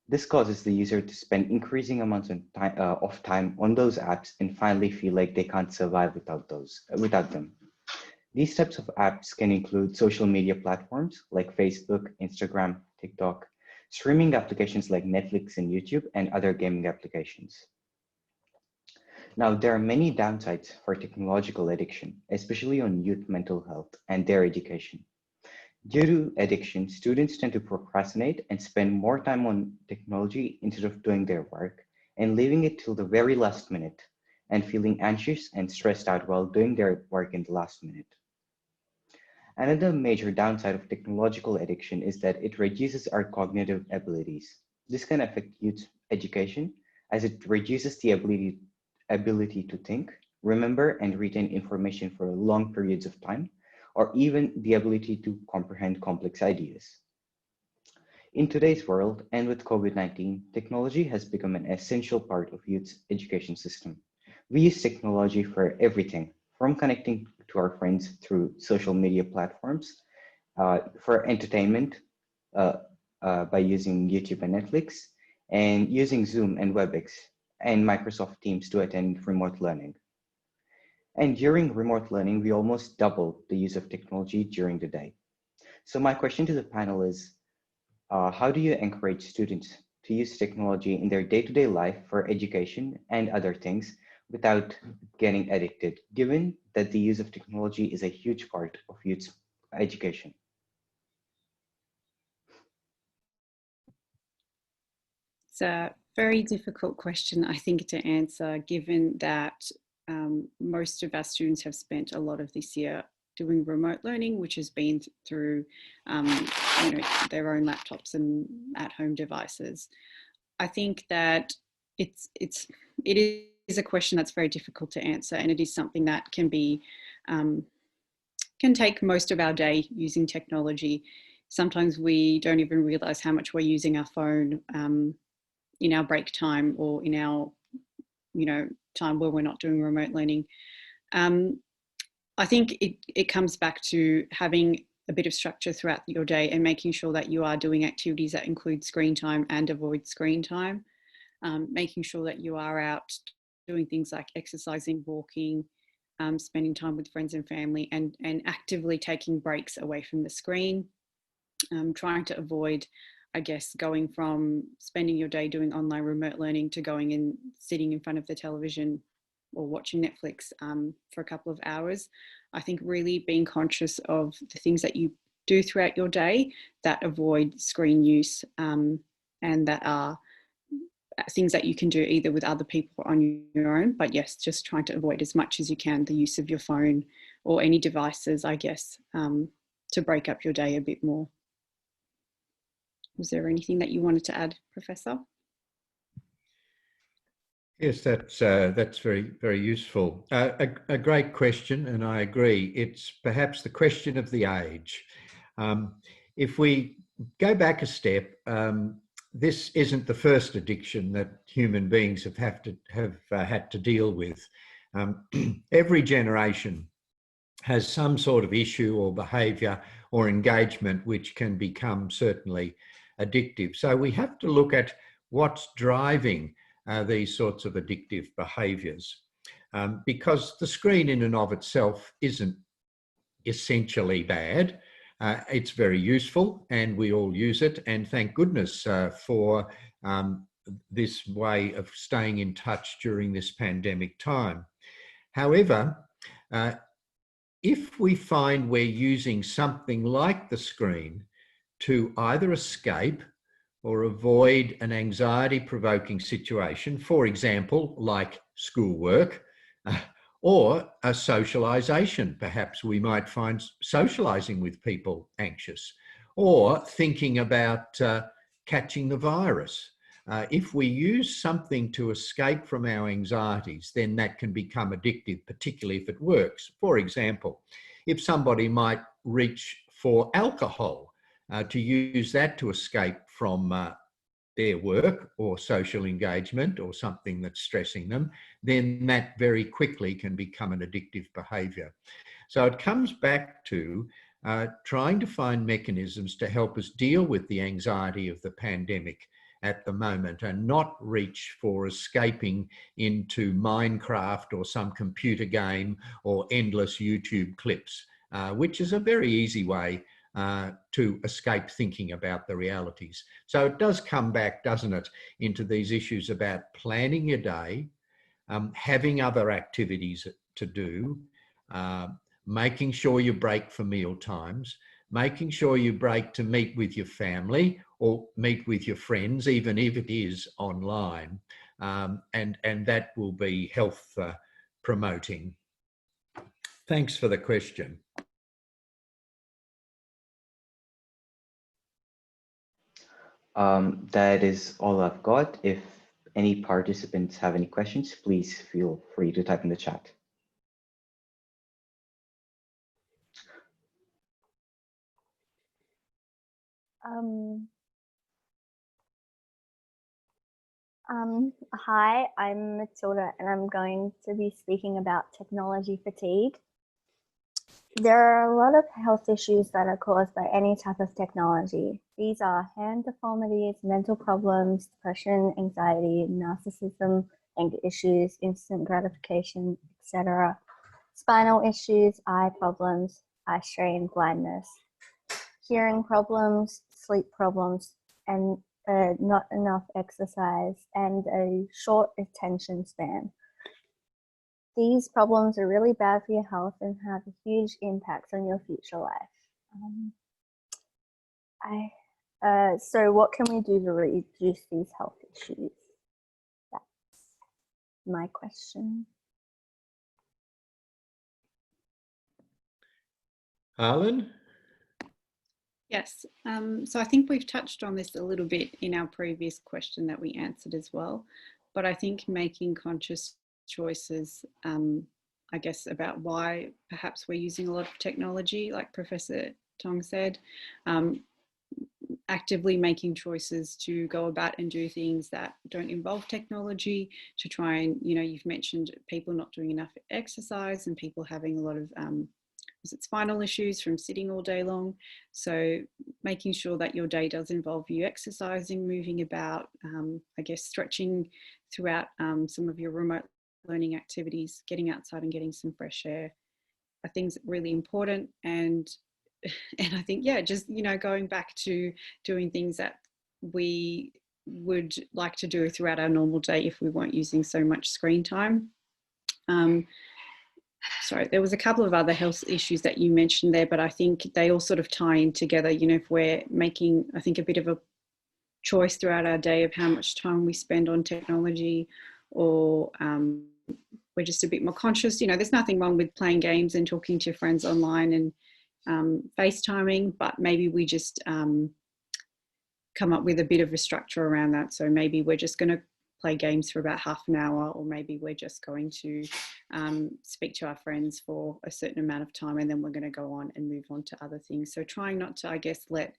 This causes the user to spend increasing amounts of time on those apps and finally feel like they can't survive without them. These types of apps can include social media platforms like Facebook, Instagram, TikTok, streaming applications like Netflix and YouTube, and other gaming applications. Now, there are many downsides for technological addiction, especially on youth mental health and their education. Due to addiction, students tend to procrastinate and spend more time on technology instead of doing their work and leaving it till the very last minute and feeling anxious and stressed out while doing their work in the last minute. Another major downside of technological addiction is that it reduces our cognitive abilities. This can affect youth education as it reduces the ability to think, remember, and retain information for long periods of time, or even the ability to comprehend complex ideas. In today's world, and with COVID-19, technology has become an essential part of youth's education system. We use technology for everything, from connecting to our friends through social media platforms, for entertainment by using YouTube and Netflix, and using Zoom and WebEx and Microsoft Teams to attend remote learning. And during remote learning, we almost doubled the use of technology during the day. So my question to the panel is, how do you encourage students to use technology in their day-to-day life for education and other things without getting addicted, given that the use of technology is a huge part of youth education? It's a very difficult question, I think, to answer, given that most of our students have spent a lot of this year doing remote learning, which has been through their own laptops and at-home devices. I think that it is a question that's very difficult to answer, and it is something that can take most of our day using technology. Sometimes we don't even realize how much we're using our phone in our break time or in our time where we're not doing remote learning. I think it comes back to having a bit of structure throughout your day and making sure that you are doing activities that include screen time and avoid screen time. Making sure that you are out doing things like exercising, walking, spending time with friends and family, and actively taking breaks away from the screen. Trying to avoid, I guess, going from spending your day doing online remote learning to going and sitting in front of the television or watching Netflix for a couple of hours. I think really being conscious of the things that you do throughout your day that avoid screen use and that are things that you can do either with other people or on your own. But yes, just trying to avoid as much as you can the use of your phone or any devices, I guess, to break up your day a bit more. Was there anything that you wanted to add, Professor? Yes, that's very, very useful. A great question, and I agree. It's perhaps the question of the age. If we go back a step, this isn't the first addiction that human beings have had to deal with. Every generation has some sort of issue or behaviour or engagement which can become certainly addictive. So we have to look at what's driving these sorts of addictive behaviours, because the screen in and of itself isn't essentially bad. It's very useful and we all use it, and thank goodness for this way of staying in touch during this pandemic time. However, if we find we're using something like the screen to either escape or avoid an anxiety-provoking situation, for example, like schoolwork, Or a socialisation. Perhaps we might find socialising with people anxious, or thinking about catching the virus. If we use something to escape from our anxieties, then that can become addictive, particularly if it works. For example, if somebody might reach for alcohol to use that to escape from their work or social engagement or something that's stressing them, then that very quickly can become an addictive behaviour. So it comes back to trying to find mechanisms to help us deal with the anxiety of the pandemic at the moment and not reach for escaping into Minecraft or some computer game or endless YouTube clips, which is a very easy way to escape thinking about the realities. So it does come back, doesn't it, into these issues about planning your day, having other activities to do, making sure you break for meal times, making sure you break to meet with your family or meet with your friends, even if it is online, and that will be health promoting. Thanks for the question. That is all I've got. If any participants have any questions, please feel free to type in the chat. Hi, I'm Matilda, and I'm going to be speaking about technology fatigue. There are a lot of health issues that are caused by any type of technology. These are hand deformities, mental problems, depression, anxiety, narcissism, anger issues, instant gratification, etc. Spinal issues, eye problems, eye strain, blindness, hearing problems, sleep problems, and not enough exercise, and a short attention span. These problems are really bad for your health and have a huge impact on your future life. So what can we do to reduce these health issues? That's my question. Harlan? Yes, so I think we've touched on this a little bit in our previous question that we answered as well, but I think making conscious choices, I guess, about why perhaps we're using a lot of technology, like Professor Tong said, actively making choices to go about and do things that don't involve technology, to try and, you've mentioned people not doing enough exercise and people having a lot of spinal issues from sitting all day long. So making sure that your day does involve you exercising, moving about, I guess stretching throughout some of your remote learning activities, getting outside and getting some fresh air are things really important. And I think, yeah, just, going back to doing things that we would like to do throughout our normal day if we weren't using so much screen time. Sorry, there was a couple of other health issues that you mentioned there, but I think they all sort of tie in together. If we're making, I think, a bit of a choice throughout our day of how much time we spend on technology, or we're just a bit more conscious. There's nothing wrong with playing games and talking to your friends online and FaceTiming, but maybe we just come up with a bit of a structure around that. So maybe we're just going to play games for about half an hour, or maybe we're just going to speak to our friends for a certain amount of time, and then we're going to go on and move on to other things. So trying not to, I guess, let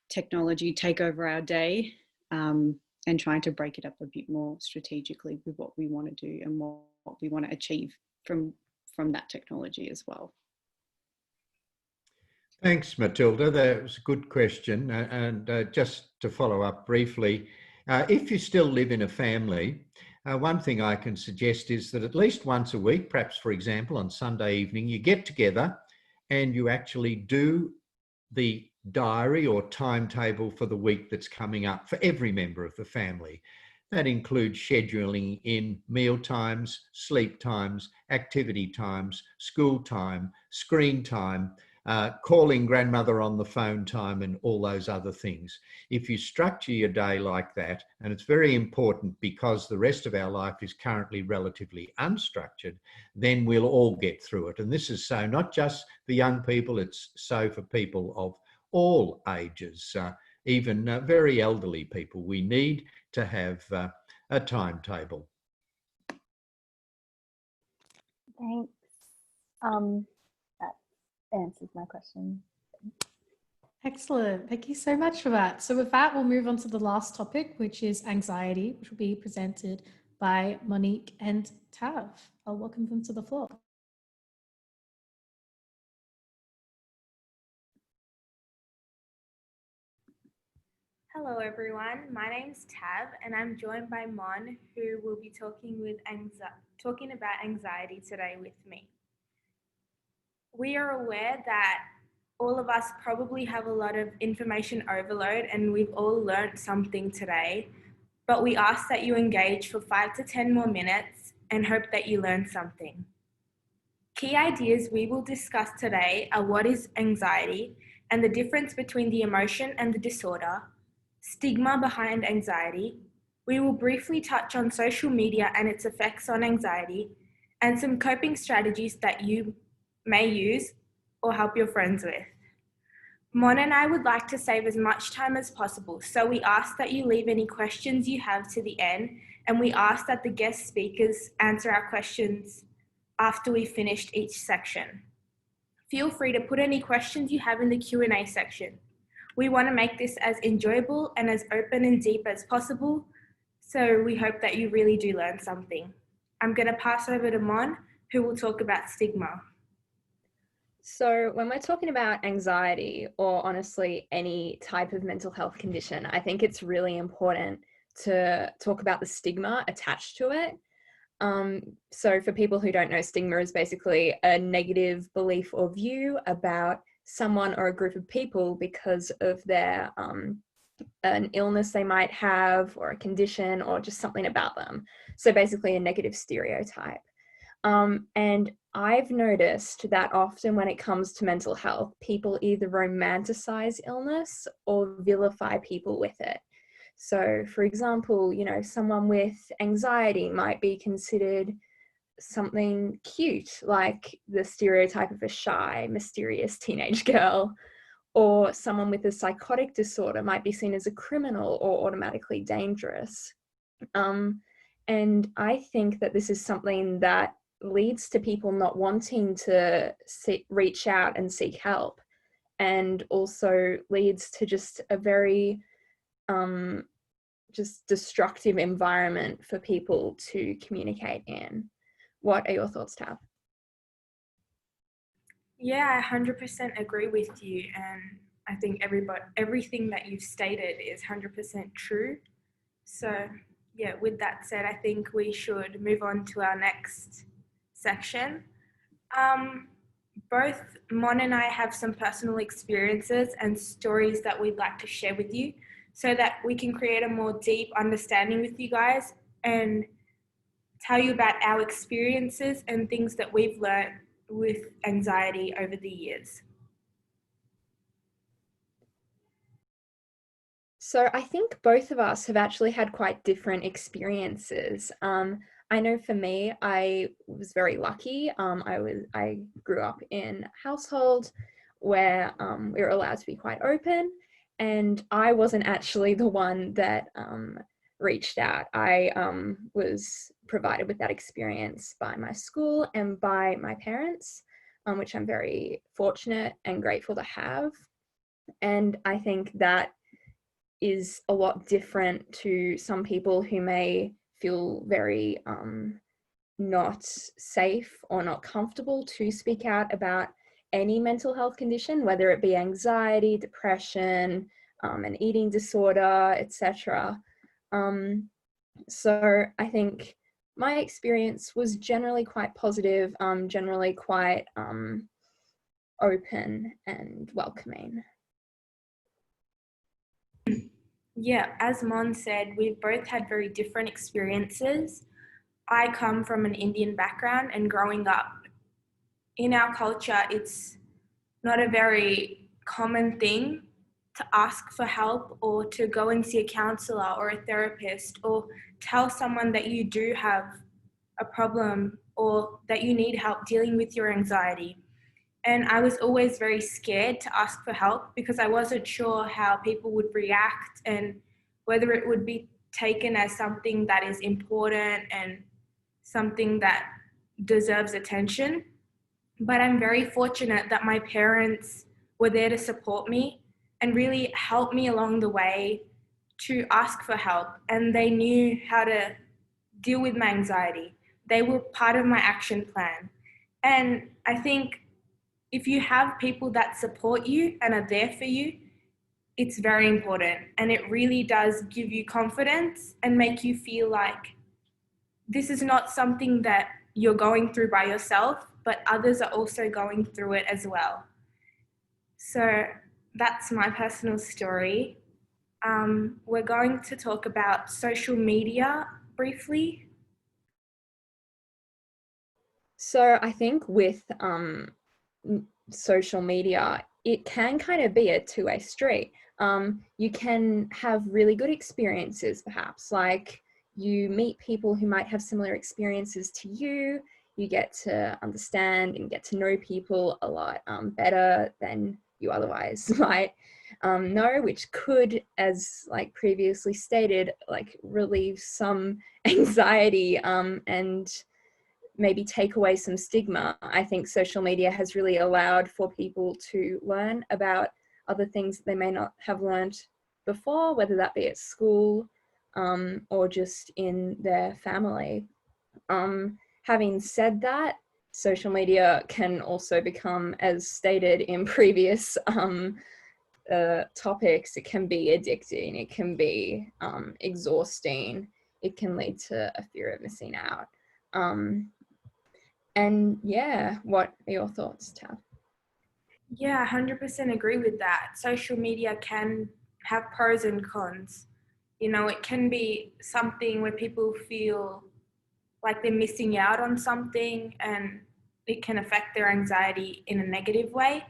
technology take over our day, and trying to break it up a bit more strategically with what we want to do and what we want to achieve from that technology as well. Thanks, Matilda. That was a good question. And just to follow up briefly, if you still live in a family, one thing I can suggest is that at least once a week, perhaps, for example, on Sunday evening, you get together and you actually do the diary or timetable for the week that's coming up for every member of the family. That includes scheduling in meal times, sleep times, activity times, school time, screen time, calling grandmother on the phone time and all those other things. If you structure your day like that, and it's very important because the rest of our life is currently relatively unstructured, then we'll all get through it. And this is so not just for young people, it's so for people of all ages, even very elderly people. We need to have a timetable. Thanks. That answers my question. Excellent. Thank you so much for that. So with that, we'll move on to the last topic, which is anxiety, which will be presented by Monique and Tav. I'll welcome them to the floor. Hello everyone, my name's Tav and I'm joined by Mon, who will be talking about anxiety today with me. We are aware that all of us probably have a lot of information overload and we've all learned something today, but we ask that you engage for 5 to 10 more minutes and hope that you learn something. Key ideas we will discuss today are what is anxiety and the difference between the emotion and the disorder, stigma behind anxiety. We will briefly touch on social media and its effects on anxiety, and some coping strategies that you may use or help your friends with. Mon and I would like to save as much time as possible, so we ask that you leave any questions you have to the end, and we ask that the guest speakers answer our questions after we've finished each section. Feel free to put any questions you have in the Q&A section. We want to make this as enjoyable and as open and deep as possible, so we hope that you really do learn something. I'm going to pass over to Mon, who will talk about stigma. So when we're talking about anxiety, or honestly any type of mental health condition, I think it's really important to talk about the stigma attached to it. So for people who don't know, stigma is basically a negative belief or view about someone or a group of people because of their an illness they might have, or a condition, or just something about them. So basically a negative stereotype. And I've noticed that often when it comes to mental health, people either romanticize illness or vilify people with it. So for example, you know, someone with anxiety might be considered something cute, like the stereotype of a shy, mysterious teenage girl, or someone with a psychotic disorder might be seen as a criminal or automatically dangerous. And I think that this is something that leads to people not wanting to reach out and seek help, and also leads to just a very just destructive environment for people to communicate in. What are your thoughts, Tab? Yeah, I 100% agree with you, and I think everything that you've stated is 100% true. So yeah, with that said, I think we should move on to our next section. Both Mon and I have some personal experiences and stories that we'd like to share with you so that we can create a more deep understanding with you guys and tell you about our experiences and things that we've learned with anxiety over the years. So I think both of us have actually had quite different experiences. I know for me, I was very lucky. I grew up in a household where we were allowed to be quite open, and I wasn't actually the one that reached out. I was provided with that experience by my school and by my parents, which I'm very fortunate and grateful to have. And I think that is a lot different to some people who may feel very not safe or not comfortable to speak out about any mental health condition, whether it be anxiety, depression, an eating disorder, etc. So I think my experience was generally quite positive, generally quite open and welcoming. Yeah, as Mon said, we've both had very different experiences. I come from an Indian background, and growing up in our culture, it's not a very common thing to ask for help or to go and see a counselor or a therapist or tell someone that you do have a problem or that you need help dealing with your anxiety. And I was always very scared to ask for help because I wasn't sure how people would react and whether it would be taken as something that is important and something that deserves attention. But I'm very fortunate that my parents were there to support me and really help me along the way to ask for help. And they knew how to deal with my anxiety. They were part of my action plan. And I think if you have people that support you and are there for you, it's very important. And it really does give you confidence and make you feel like this is not something that you're going through by yourself, but others are also going through it as well. So that's my personal story. We're going to talk about social media briefly. So I think with social media, it can kind of be a two-way street. You can have really good experiences, perhaps, like you meet people who might have similar experiences to you. You get to understand and get to know people a lot better than you otherwise might know, which could, as like previously stated, like relieve some anxiety and maybe take away some stigma. I think social media has really allowed for people to learn about other things that they may not have learned before, whether that be at school or just in their family. Having said that, social media can also become, as stated in previous topics, it can be addicting, it can be exhausting, it can lead to a fear of missing out. And yeah, what are your thoughts, Tab? Yeah, 100% agree with that. Social media can have pros and cons. You know, it can be something where people feel like they're missing out on something and it can affect their anxiety in a negative way.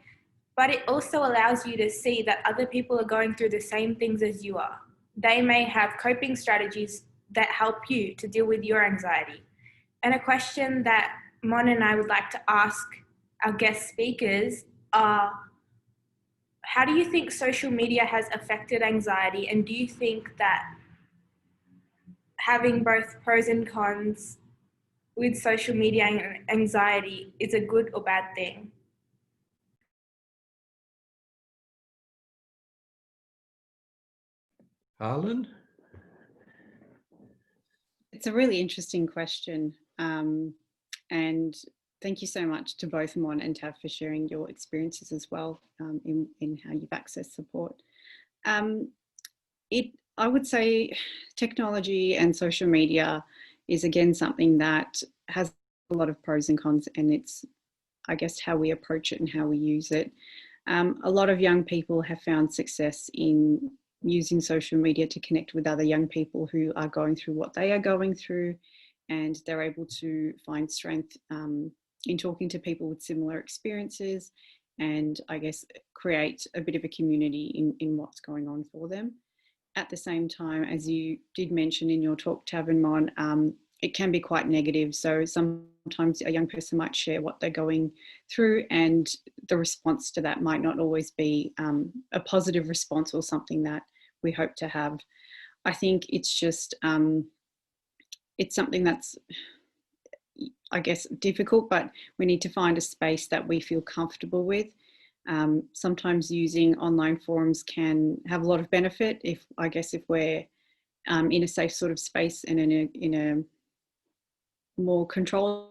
But it also allows you to see that other people are going through the same things as you are. They may have coping strategies that help you to deal with your anxiety. And a question that Mon and I would like to ask our guest speakers are, how do you think social media has affected anxiety? And do you think that having both pros and cons with social media and anxiety is a good or bad thing? Harlan? It's a really interesting question. And thank you so much to both Mon and Tav for sharing your experiences as well in how you've accessed support. I would say technology and social media is again something that has a lot of pros and cons, and it's, I guess, how we approach it and how we use it. A lot of young people have found success in using social media to connect with other young people who are going through what they are going through, and they're able to find strength in talking to people with similar experiences and, I guess, create a bit of a community in what's going on for them. At the same time, as you did mention in your talk, Tav and Mon, it can be quite negative. So sometimes a young person might share what they're going through, and the response to that might not always be a positive response or something that we hope to have. I think it's just, it's something that's, I guess, difficult, but we need to find a space that we feel comfortable with. Sometimes using online forums can have a lot of benefit if we're in a safe sort of space and in a more controlled,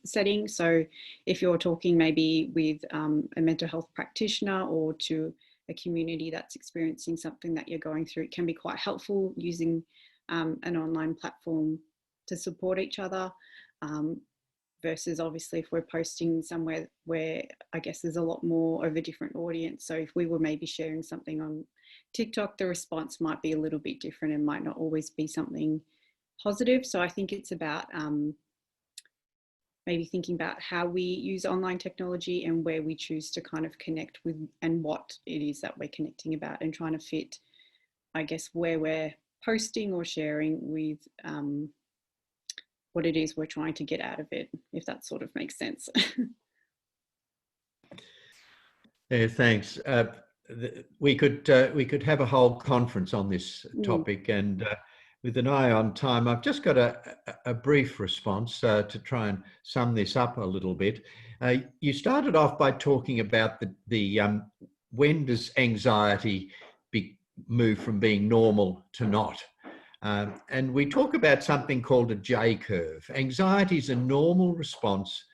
setting. So if you're talking maybe with a mental health practitioner or to a community that's experiencing something that you're going through, it can be quite helpful using an online platform to support each other. Versus obviously if we're posting somewhere where I guess there's a lot more of a different audience. So if we were maybe sharing something on TikTok, the response might be a little bit different and might not always be something positive. So I think it's about maybe thinking about how we use online technology and where we choose to kind of connect with and what it is that we're connecting about, and trying to fit, I guess, where we're posting or sharing with what it is we're trying to get out of it, if that sort of makes sense. Yeah, thanks. We could have a whole conference on this topic, and with an eye on time, I've just got a brief response to try and sum this up a little bit. You started off by talking about the when does anxiety move from being normal to not? And we talk about something called a J curve. Anxiety is a normal response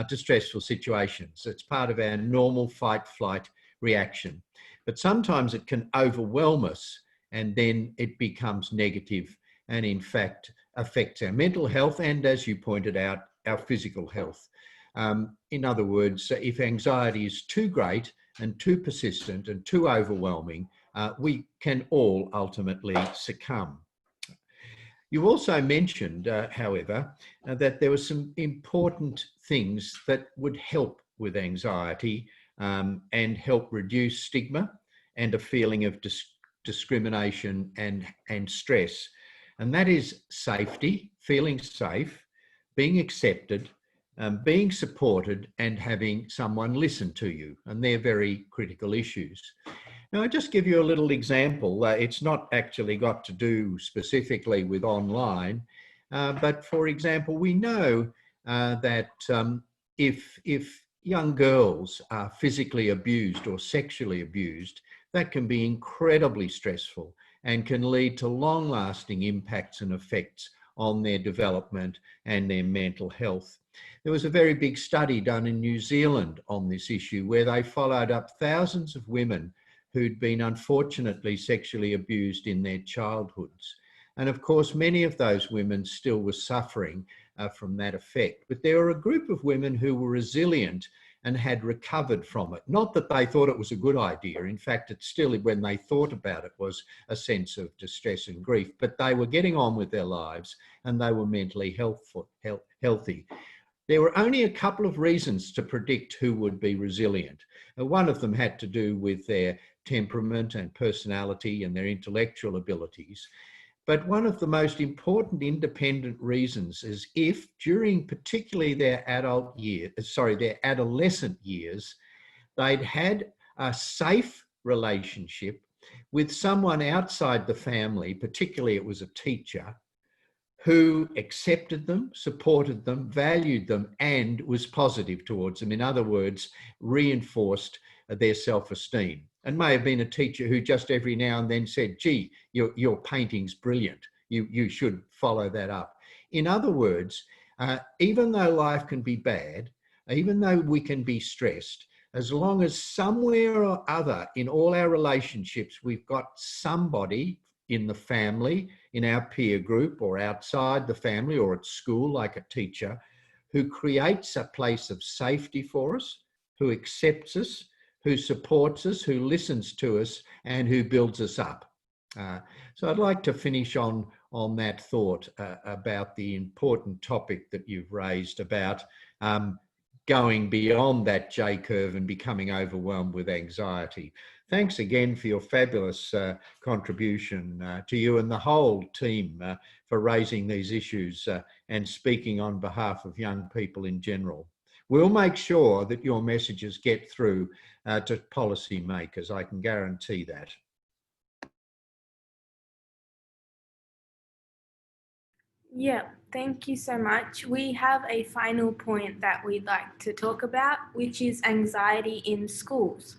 to stressful situations. It's part of our normal fight-flight reaction. But sometimes it can overwhelm us, and then it becomes negative and, in fact, affects our mental health and, as you pointed out, our physical health. In other words, if anxiety is too great and too persistent and too overwhelming, we can all ultimately succumb. You also mentioned, however, that there were some important things that would help with anxiety and help reduce stigma and a feeling of discrimination and stress. And that is safety, feeling safe, being accepted, being supported, and having someone listen to you. And they're very critical issues. Now, I'll just give you a little example. It's not actually got to do specifically with online, but for example, we know that if young girls are physically abused or sexually abused, that can be incredibly stressful and can lead to long-lasting impacts and effects on their development and their mental health. There was a very big study done in New Zealand on this issue where they followed up thousands of women who'd been unfortunately sexually abused in their childhoods. And of course, many of those women still were suffering from that effect. But there were a group of women who were resilient and had recovered from it. Not that they thought it was a good idea. In fact, it still, when they thought about it, was a sense of distress and grief. But they were getting on with their lives and they were mentally healthy. There were only a couple of reasons to predict who would be resilient. One of them had to do with their temperament and personality and their intellectual abilities. But one of the most important independent reasons is if during particularly their adolescent years, they'd had a safe relationship with someone outside the family, particularly it was a teacher, who accepted them, supported them, valued them, and was positive towards them. In other words, reinforced their self-esteem. And may have been a teacher who just every now and then said, gee, your painting's brilliant. You should follow that up. In other words, even though life can be bad, even though we can be stressed, as long as somewhere or other in all our relationships, we've got somebody in the family, in our peer group, or outside the family, or at school, like a teacher, who creates a place of safety for us, who accepts us, who supports us, who listens to us, and who builds us up. So I'd like to finish on that thought about the important topic that you've raised about going beyond that J curve and becoming overwhelmed with anxiety. Thanks again for your fabulous contribution to you and the whole team for raising these issues and speaking on behalf of young people in general. We'll make sure that your messages get through to policymakers. I can guarantee that. Yeah, thank you so much. We have a final point that we'd like to talk about, which is anxiety in schools.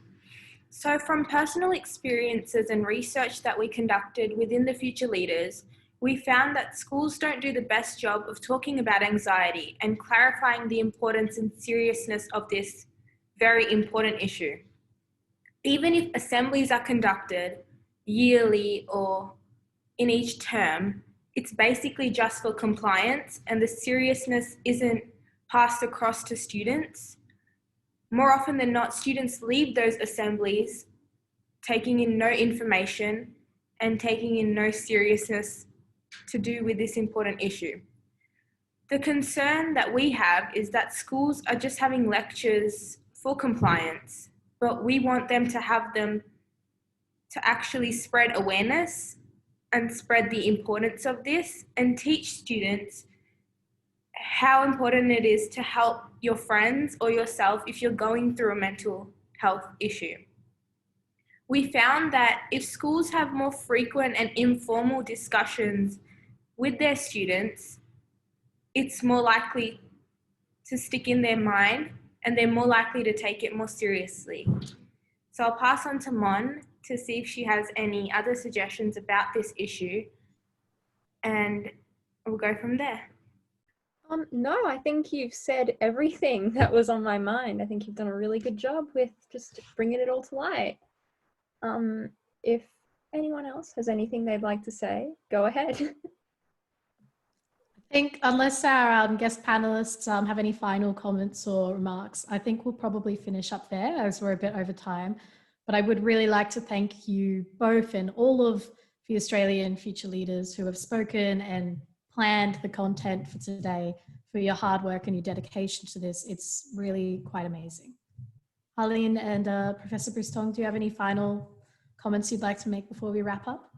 So from personal experiences and research that we conducted within the Future Leaders, we found that schools don't do the best job of talking about anxiety and clarifying the importance and seriousness of this very important issue. Even if assemblies are conducted yearly or in each term, it's basically just for compliance and the seriousness isn't passed across to students. More often than not, students leave those assemblies taking in no information and taking in no seriousness to do with this important issue. The concern that we have is that schools are just having lectures for compliance, but we want them to have them to actually spread awareness and spread the importance of this and teach students how important it is to help your friends or yourself if you're going through a mental health issue. We found that if schools have more frequent and informal discussions with their students, it's more likely to stick in their mind and they're more likely to take it more seriously. So I'll pass on to Mon to see if she has any other suggestions about this issue, and we'll go from there. No, I think you've said everything that was on my mind. I think you've done a really good job with just bringing it all to light. If anyone else has anything they'd like to say, go ahead. I think unless our guest panelists have any final comments or remarks, I think we'll probably finish up there as we're a bit over time. But I would really like to thank you both and all of the Australian future leaders who have spoken and planned the content for today, for your hard work and your dedication to this. It's really quite amazing. Harleen and Professor Brustong, do you have any final comments you'd like to make before we wrap up?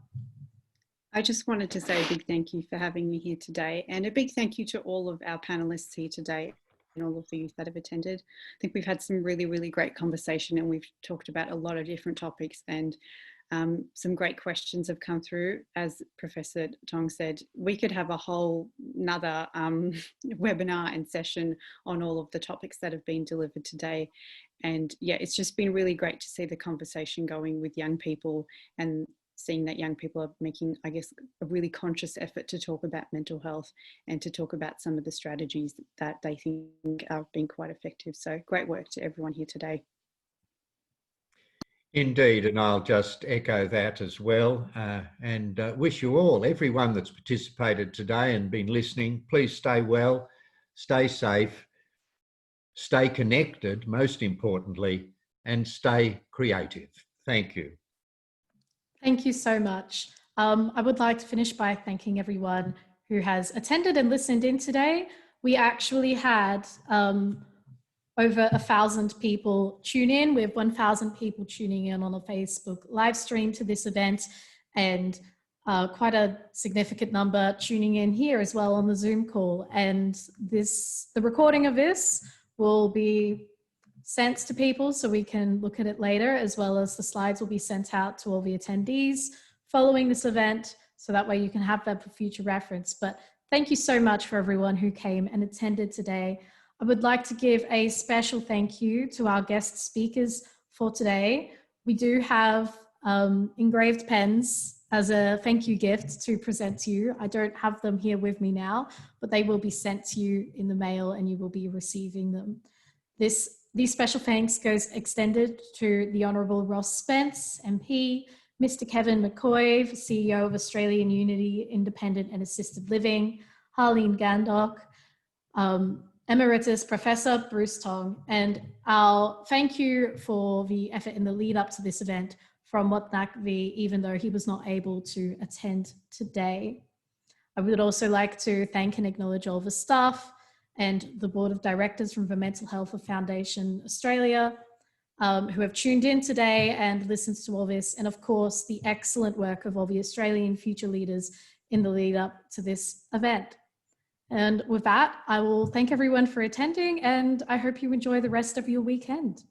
I just wanted to say a big thank you for having me here today, and a big thank you to all of our panelists here today and all of the youth that have attended. I think we've had some really, really great conversation, and we've talked about a lot of different topics, and some great questions have come through. As Professor Tong said, we could have a whole another webinar and session on all of the topics that have been delivered today. And yeah, it's just been really great to see the conversation going with young people and seeing that young people are making, I guess, a really conscious effort to talk about mental health and to talk about some of the strategies that they think have been quite effective. So great work to everyone here today. Indeed, and I'll just echo that as well, and wish you all, everyone that's participated today and been listening, please stay well, stay safe, stay connected, most importantly, and stay creative. Thank you. Thank you so much. I would like to finish by thanking everyone who has attended and listened in today. We actually had over 1,000 people tune in. We have 1,000 people tuning in on a Facebook live stream to this event, and quite a significant number tuning in here as well on the Zoom call. And the recording of this will be sent to people so we can look at it later, as well as the slides will be sent out to all the attendees following this event, so that way you can have that for future reference. But thank you so much for everyone who came and attended today. I would like to give a special thank you to our guest speakers for today. We do have engraved pens as a thank you gift to present to you. I don't have them here with me now, but they will be sent to you in the mail and you will be receiving them. These special thanks goes extended to the Honourable Ross Spence, MP, Mr. Kevin McCoy, CEO of Australian Unity Independent and Assisted Living, Harleen Gandock, Emeritus Professor Bruce Tong, and our thank you for the effort in the lead up to this event from Watnakvi, even though he was not able to attend today. I would also like to thank and acknowledge all the staff and the Board of Directors from the Mental Health Foundation Australia who have tuned in today and listened to all this, and of course the excellent work of all the Australian future leaders in the lead up to this event. And with that, I will thank everyone for attending, and I hope you enjoy the rest of your weekend.